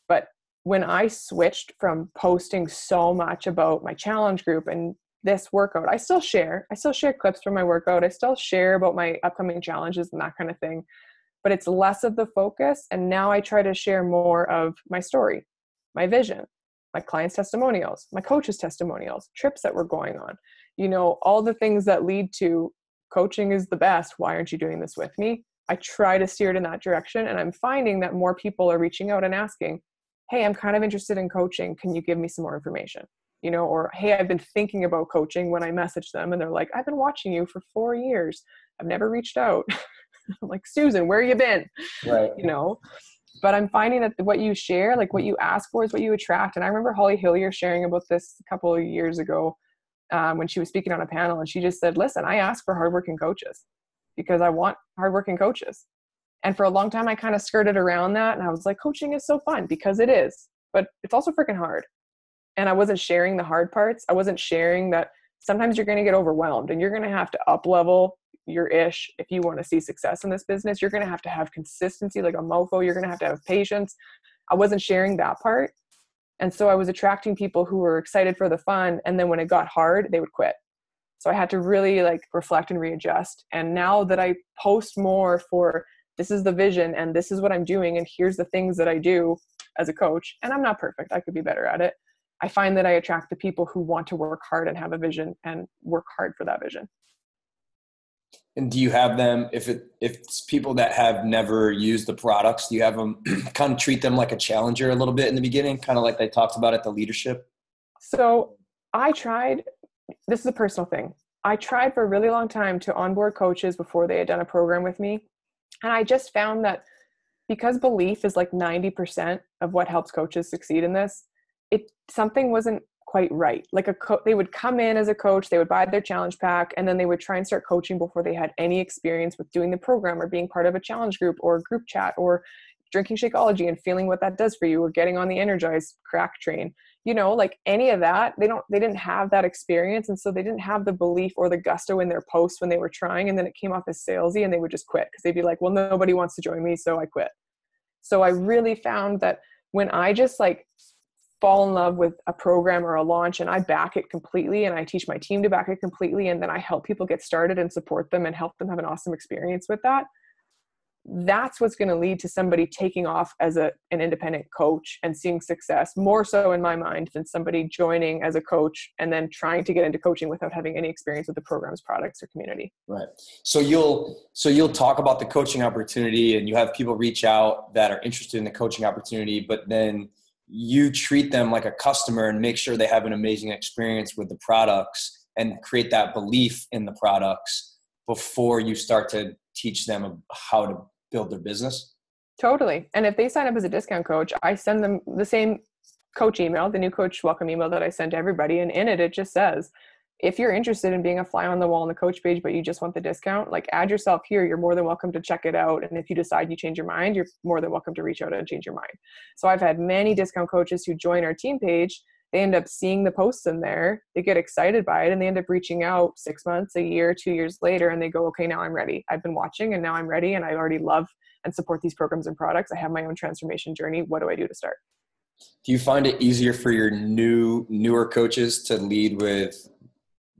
But when I switched from posting so much about my challenge group and this workout, I still share clips from my workout. I still share about my upcoming challenges and that kind of thing, but it's less of the focus. And now I try to share more of my story, my vision, my clients' testimonials, my coaches' testimonials, trips that we're going on, you know, all the things that lead to coaching is the best. Why aren't you doing this with me? I try to steer it in that direction. And I'm finding that more people are reaching out and asking, hey, I'm kind of interested in coaching. Can you give me some more information? You know, or, hey, I've been thinking about coaching when I message them and they're like, I've been watching you for 4 years. I've never reached out. I'm like, Susan, where you been? Right. You know, but I'm finding that what you share, like what you ask for is what you attract. And I remember Holly Hillier sharing about this a couple of years ago when she was speaking on a panel, and she just said, listen, I ask for hardworking coaches because I want hardworking coaches. And for a long time, I kind of skirted around that. And I was like, coaching is so fun, because it is, but it's also freaking hard. And I wasn't sharing the hard parts. I wasn't sharing that sometimes you're going to get overwhelmed and you're going to have to up level your ish. If you want to see success in this business, you're going to have consistency like a mofo. You're going to have patience. I wasn't sharing that part. And so I was attracting people who were excited for the fun. And then when it got hard, they would quit. So I had to really reflect and readjust. And now that I post more for, this is the vision and this is what I'm doing, and here's the things that I do as a coach, and I'm not perfect, I could be better at it, I find that I attract the people who want to work hard and have a vision and work hard for that vision. And do you have them, if it's people that have never used the products, do you have them kind of treat them like a challenger a little bit in the beginning, kind of like they talked about at the leadership? So I tried, this is a personal thing, I tried for a really long time to onboard coaches before they had done a program with me. And I just found that because belief is like 90% of what helps coaches succeed in this, something wasn't quite right. Like they would come in as a coach, they would buy their challenge pack, and then they would try and start coaching before they had any experience with doing the program or being part of a challenge group or a group chat or drinking Shakeology and feeling what that does for you, or getting on the Energize crack train, you know, like any of that. They didn't have that experience. And so they didn't have the belief or the gusto in their posts when they were trying. And then it came off as salesy and they would just quit because they'd be like, well, nobody wants to join me, so I quit. So I really found that when I just fall in love with a program or a launch and I back it completely and I teach my team to back it completely, and then I help people get started and support them and help them have an awesome experience with that, that's what's going to lead to somebody taking off as an independent coach and seeing success, more so in my mind than somebody joining as a coach and then trying to get into coaching without having any experience with the program's products or community. Right. So you'll talk about the coaching opportunity and you have people reach out that are interested in the coaching opportunity, but then you treat them like a customer and make sure they have an amazing experience with the products and create that belief in the products before you start to teach them how to build their business. Totally. And if they sign up as a discount coach, I send them the same coach email, the new coach welcome email that I send to everybody. And in it, it just says, if you're interested in being a fly on the wall on the coach page, but you just want the discount, like add yourself here. You're more than welcome to check it out. And if you decide you change your mind, you're more than welcome to reach out and change your mind. So I've had many discount coaches who join our team page. They end up seeing the posts in there. They get excited by it and they end up reaching out 6 months, a year, 2 years later. And they go, okay, now I'm ready. I've been watching and now I'm ready. And I already love and support these programs and products. I have my own transformation journey. What do I do to start? Do you find it easier for your newer coaches to lead with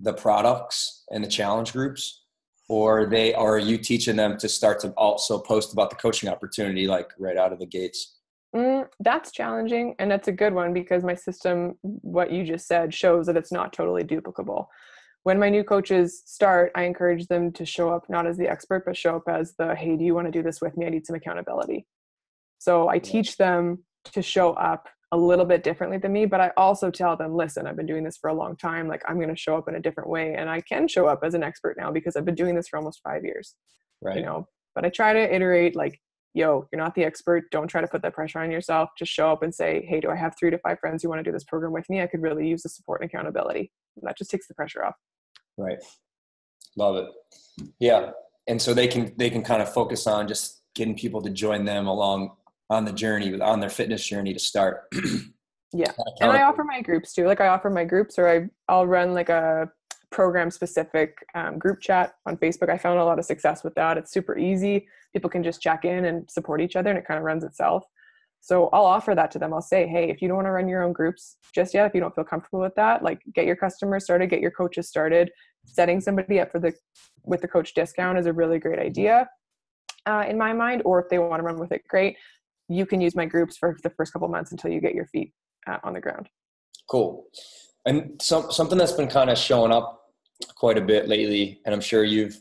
the products and the challenge groups, or are you teaching them to start to also post about the coaching opportunity, like right out of the gates? That's challenging. And that's a good one because my system, what you just said, shows that it's not totally duplicable. When my new coaches start, I encourage them to show up not as the expert, but show up as the, hey, do you want to do this with me? I need some accountability. So I teach them to show up a little bit differently than me, but I also tell them, listen, I've been doing this for a long time. Like I'm going to show up in a different way. And I can show up as an expert now because I've been doing this for almost 5 years, right? But I try to iterate like, yo, you're not the expert. Don't try to put that pressure on yourself. Just show up and say, hey, do I have 3 to 5 friends who want to do this program with me? I could really use the support and accountability. And that just takes the pressure off. Right. Love it. Yeah. And so they can kind of focus on just getting people to join them along on the journey, on their fitness journey to start. Yeah. And I offer my groups too. Like I offer my groups, or I'll run like a program specific group chat on Facebook. I found a lot of success with that. It's super easy. People can just check in and support each other and it kind of runs itself. So I'll offer that to them. I'll say, hey, if you don't want to run your own groups just yet, if you don't feel comfortable with that, like get your customers started, get your coaches started. Setting somebody up with the coach discount is a really great idea in my mind. Or if they want to run with it, great. You can use my groups for the first couple of months until you get your feet on the ground. Cool. And something that's been kind of showing up quite a bit lately, and I'm sure you've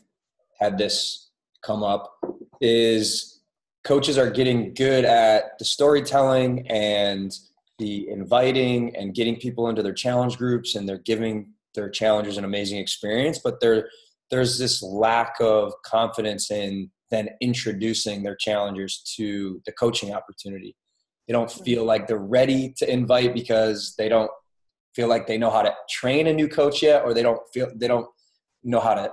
had this come up, is coaches are getting good at the storytelling and the inviting and getting people into their challenge groups, and they're giving their challengers an amazing experience, but there's this lack of confidence in then introducing their challengers to the coaching opportunity. They don't feel like they're ready to invite because they don't feel like they know how to train a new coach yet, or they don't know how to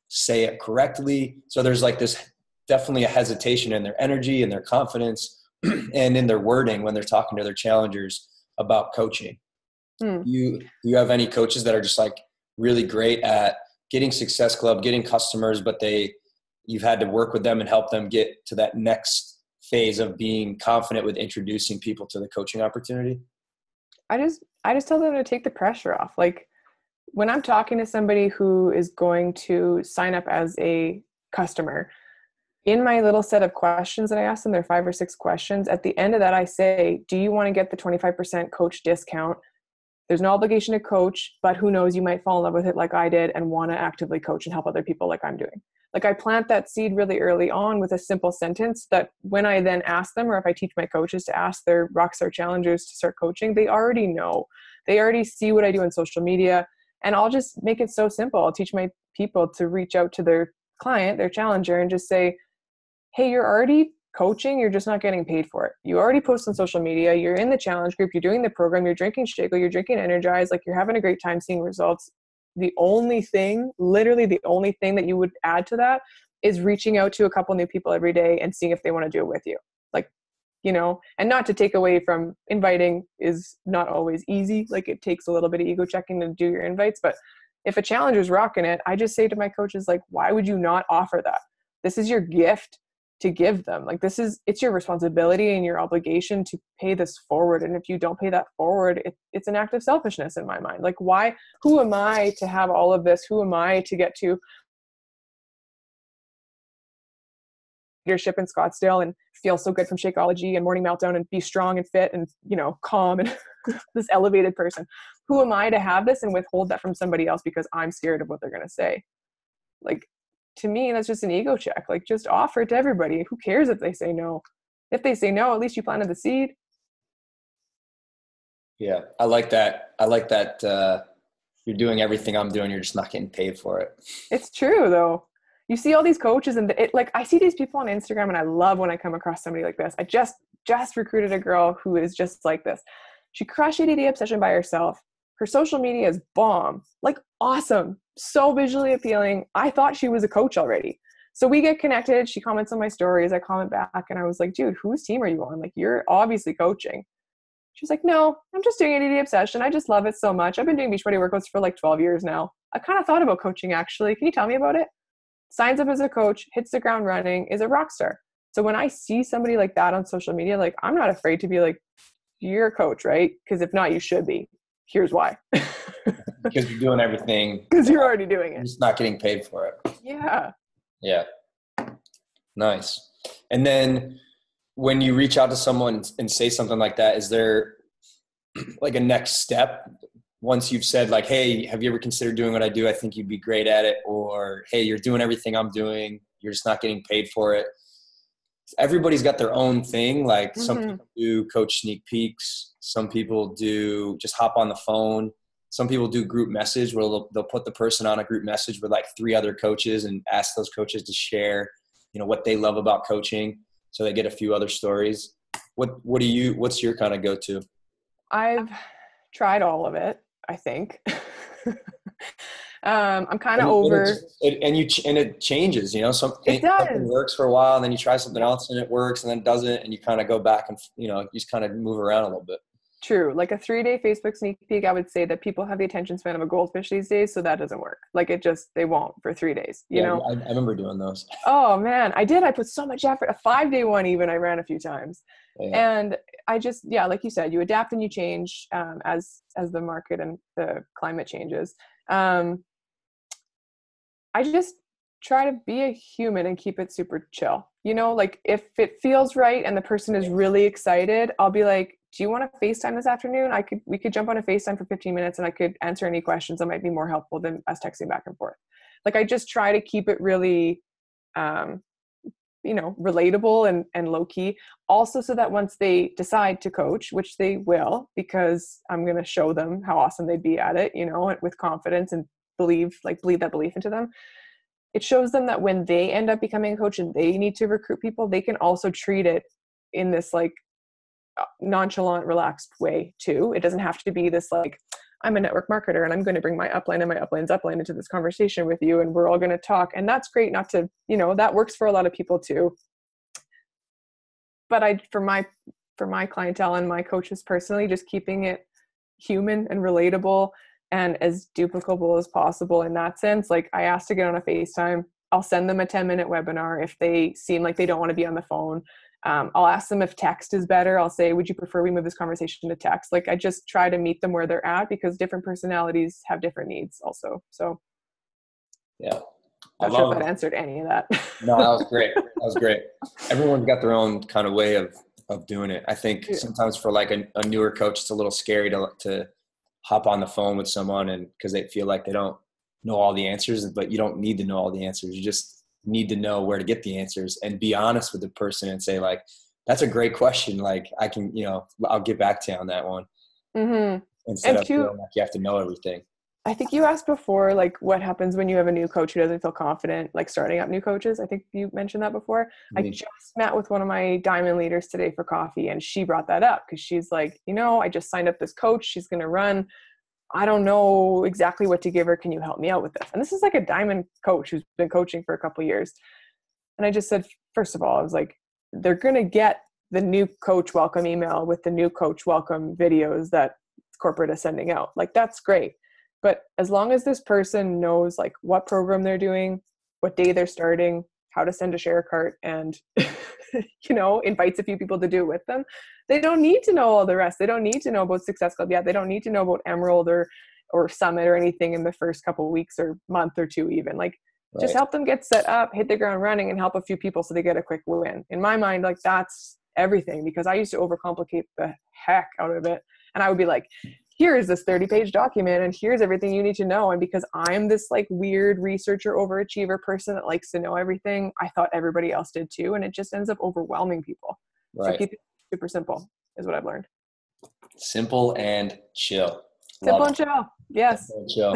say it correctly. So there's like this definitely a hesitation in their energy and their confidence and in their wording when they're talking to their challengers about coaching. Do you have any coaches that are just like really great at getting Success Club, getting customers, but you've had to work with them and help them get to that next phase of being confident with introducing people to the coaching opportunity? I just tell them to take the pressure off. Like when I'm talking to somebody who is going to sign up as a customer, in my little set of questions that I ask them, there are 5 or 6 questions. At the end of that, I say, do you want to get the 25% coach discount? There's no obligation to coach, but who knows, you might fall in love with it like I did and want to actively coach and help other people like I'm doing. Like I plant that seed really early on with a simple sentence that when I then ask them, or if I teach my coaches to ask their rockstar challengers to start coaching, they already know. They already see what I do on social media. And I'll just make it so simple. I'll teach my people to reach out to their client, their challenger, and just say, hey, you're already coaching, you're just not getting paid for it. You already post on social media, you're in the challenge group, you're doing the program, you're drinking Shago, you're drinking Energize, like you're having a great time seeing results. The only thing, literally the only thing that you would add to that is reaching out to a couple new people every day and seeing if they want to do it with you. Like, and not to take away from inviting is not always easy. Like it takes a little bit of ego checking to do your invites. But if a challenger's rocking it, I just say to my coaches, like, why would you not offer that? This is your gift to give them. Like, it's your responsibility and your obligation to pay this forward. And if you don't pay that forward, it's an act of selfishness in my mind. Like, who am I to have all of this? Who am I to get to leadership in Scottsdale and feel so good from Shakeology and Morning Meltdown and be strong and fit and, calm and this elevated person? Who am I to have this and withhold that from somebody else because I'm scared of what they're going to say? Like, to me, that's just an ego check. Like, just offer it to everybody. Who cares if they say no? If they say no, at least you planted the seed. Yeah, I like that. You're doing everything I'm doing. You're just not getting paid for it. It's true, though. You see all these coaches and I see these people on Instagram, and I love when I come across somebody like this. I just recruited a girl who is just like this. She crushed ADD Obsession by herself. Her social media is bomb, like awesome, so visually appealing. I thought she was a coach already. So we get connected. She comments on my stories. I comment back, and I was like, dude, whose team are you on? Like, you're obviously coaching. She's like, no, I'm just doing ADD Obsession. I just love it so much. I've been doing Beachbody workouts for like 12 years now. I kind of thought about coaching, actually. Can you tell me about it? Signs up as a coach, hits the ground running, is a rock star. So when I see somebody like that on social media, like, I'm not afraid to be like, you're a coach, right? Because if not, you should be. Here's why. Because you're doing everything. Because you're already doing it. You're just not getting paid for it. Yeah. Yeah. Nice. And then when you reach out to someone and say something like that, is there like a next step? Once you've said like, hey, have you ever considered doing what I do? I think you'd be great at it. Or, hey, you're doing everything I'm doing. You're just not getting paid for it. Everybody's got their own thing. Like some people do coach sneak peeks. Some people do just hop on the phone. Some people do group message where they'll put the person on a group message with like 3 other coaches and ask those coaches to share, what they love about coaching. So they get a few other stories. What's your kind of go-to? I've tried all of it, I think. I'm kind of over. It changes, something works for a while, and then you try something else and it works, and then it doesn't, and you kind of go back and you just kind of move around a little bit. True. Like a 3-day Facebook sneak peek, I would say that people have the attention span of a goldfish these days, so that doesn't work. Like they won't for 3 days. You know. I remember doing those. Oh man, I did. I put so much effort. A 5-day one even I ran a few times, and I just like you said, you adapt and you change as the market and the climate changes. I just try to be a human and keep it super chill. Like if it feels right and the person is really excited, I'll be like, do you want to FaceTime this afternoon? We could jump on a FaceTime for 15 minutes and I could answer any questions that might be more helpful than us texting back and forth. Like I just try to keep it really, relatable and low key. Also, so that once they decide to coach, which they will, because I'm going to show them how awesome they'd be at it, with confidence and bleed that belief into them. It shows them that when they end up becoming a coach and they need to recruit people, they can also treat it in this like nonchalant, relaxed way too. It doesn't have to be this like, I'm a network marketer and I'm going to bring my upline and my upline's upline into this conversation with you and we're all going to talk. And that's great not to, that works for a lot of people too. But for my clientele and my coaches personally, just keeping it human and relatable and as duplicable as possible in that sense. Like I asked to get on a FaceTime. I'll send them a 10-minute webinar if they seem like they don't want to be on the phone. I'll ask them if text is better. I'll say, would you prefer we move this conversation to text? Like I just try to meet them where they're at because different personalities have different needs also. So yeah. I'm not sure if that answered any of that. No, that was great. That was great. Everyone's got their own kind of way of doing it. I think sometimes for like a newer coach, it's a little scary to hop on the phone with someone and because they feel like they don't know all the answers, but you don't need to know all the answers. You just need to know where to get the answers and be honest with the person and say like, that's a great question. Like I can, I'll get back to you on that one. Mm-hmm. Instead of feeling like you have to know everything. I think you asked before, like what happens when you have a new coach who doesn't feel confident, like starting up new coaches. I think you mentioned that before. Mm-hmm. I just met with one of my diamond leaders today for coffee and she brought that up because she's like, I just signed up this coach. She's going to run. I don't know exactly what to give her. Can you help me out with this? And this is like a diamond coach who's been coaching for a couple of years. And I just said, first of all, I was like, they're going to get the new coach welcome email with the new coach welcome videos that corporate is sending out. Like, that's great. But as long as this person knows like what program they're doing, what day they're starting, how to send a share cart and, invites a few people to do it with them. They don't need to know all the rest. They don't need to know about Success Club yet. They don't need to know about Emerald or Summit or anything in the first couple of weeks or month or two even. Like, just help them get set up, hit the ground running, and help a few people so they get a quick win. In my mind, like, that's everything, because I used to overcomplicate the heck out of it. And I would be like, here's this 30-page document and here's everything you need to know. And because I'm this like weird researcher overachiever person that likes to know everything, I thought everybody else did too. And it just ends up overwhelming people. Right. So keep it super simple is what I've learned. Simple and chill. Simple and chill. Yes. Simple and chill.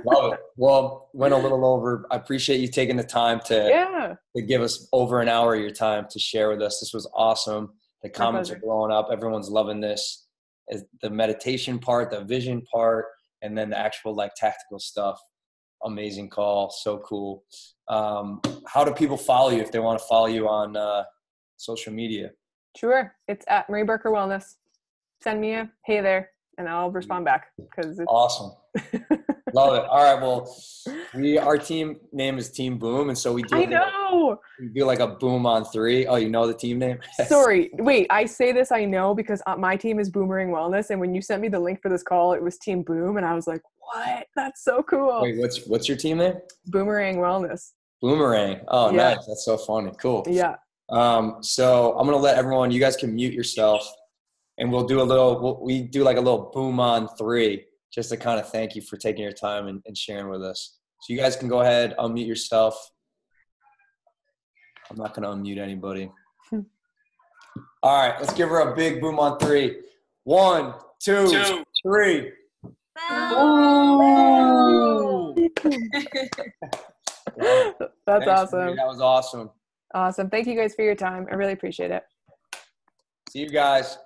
Love it. Well, went a little over. I appreciate you taking the time to give us over an hour of your time to share with us. This was awesome. The comments are blowing up. Everyone's loving this. The meditation part, the vision part, and then the actual like tactical stuff. Amazing call. So cool. How do people follow you if they want to follow you on social media? Sure. It's at Marie Barker Wellness. Send me a hey there and I'll respond back because it's awesome. Love it. All right. Well, our team name is Team Boom. And so we do, we do like a boom on 3. Oh, you know the team name? Sorry. Wait, I say this, I know, because my team is Boomerang Wellness. And when you sent me the link for this call, it was Team Boom. And I was like, what? That's so cool. Wait, what's your team name? Boomerang Wellness. Boomerang. Oh, yeah. Nice. That's so funny. Cool. Yeah. So I'm going to let everyone, you guys can mute yourself and we do like a little boom on 3. Just to kind of thank you for taking your time and sharing with us. So you guys can go ahead, unmute yourself. I'm not going to unmute anybody. All right, let's give her a big boom on 3. 1, 2, 3. Oh. That's awesome. Marie. That was awesome. Awesome. Thank you guys for your time. I really appreciate it. See you guys.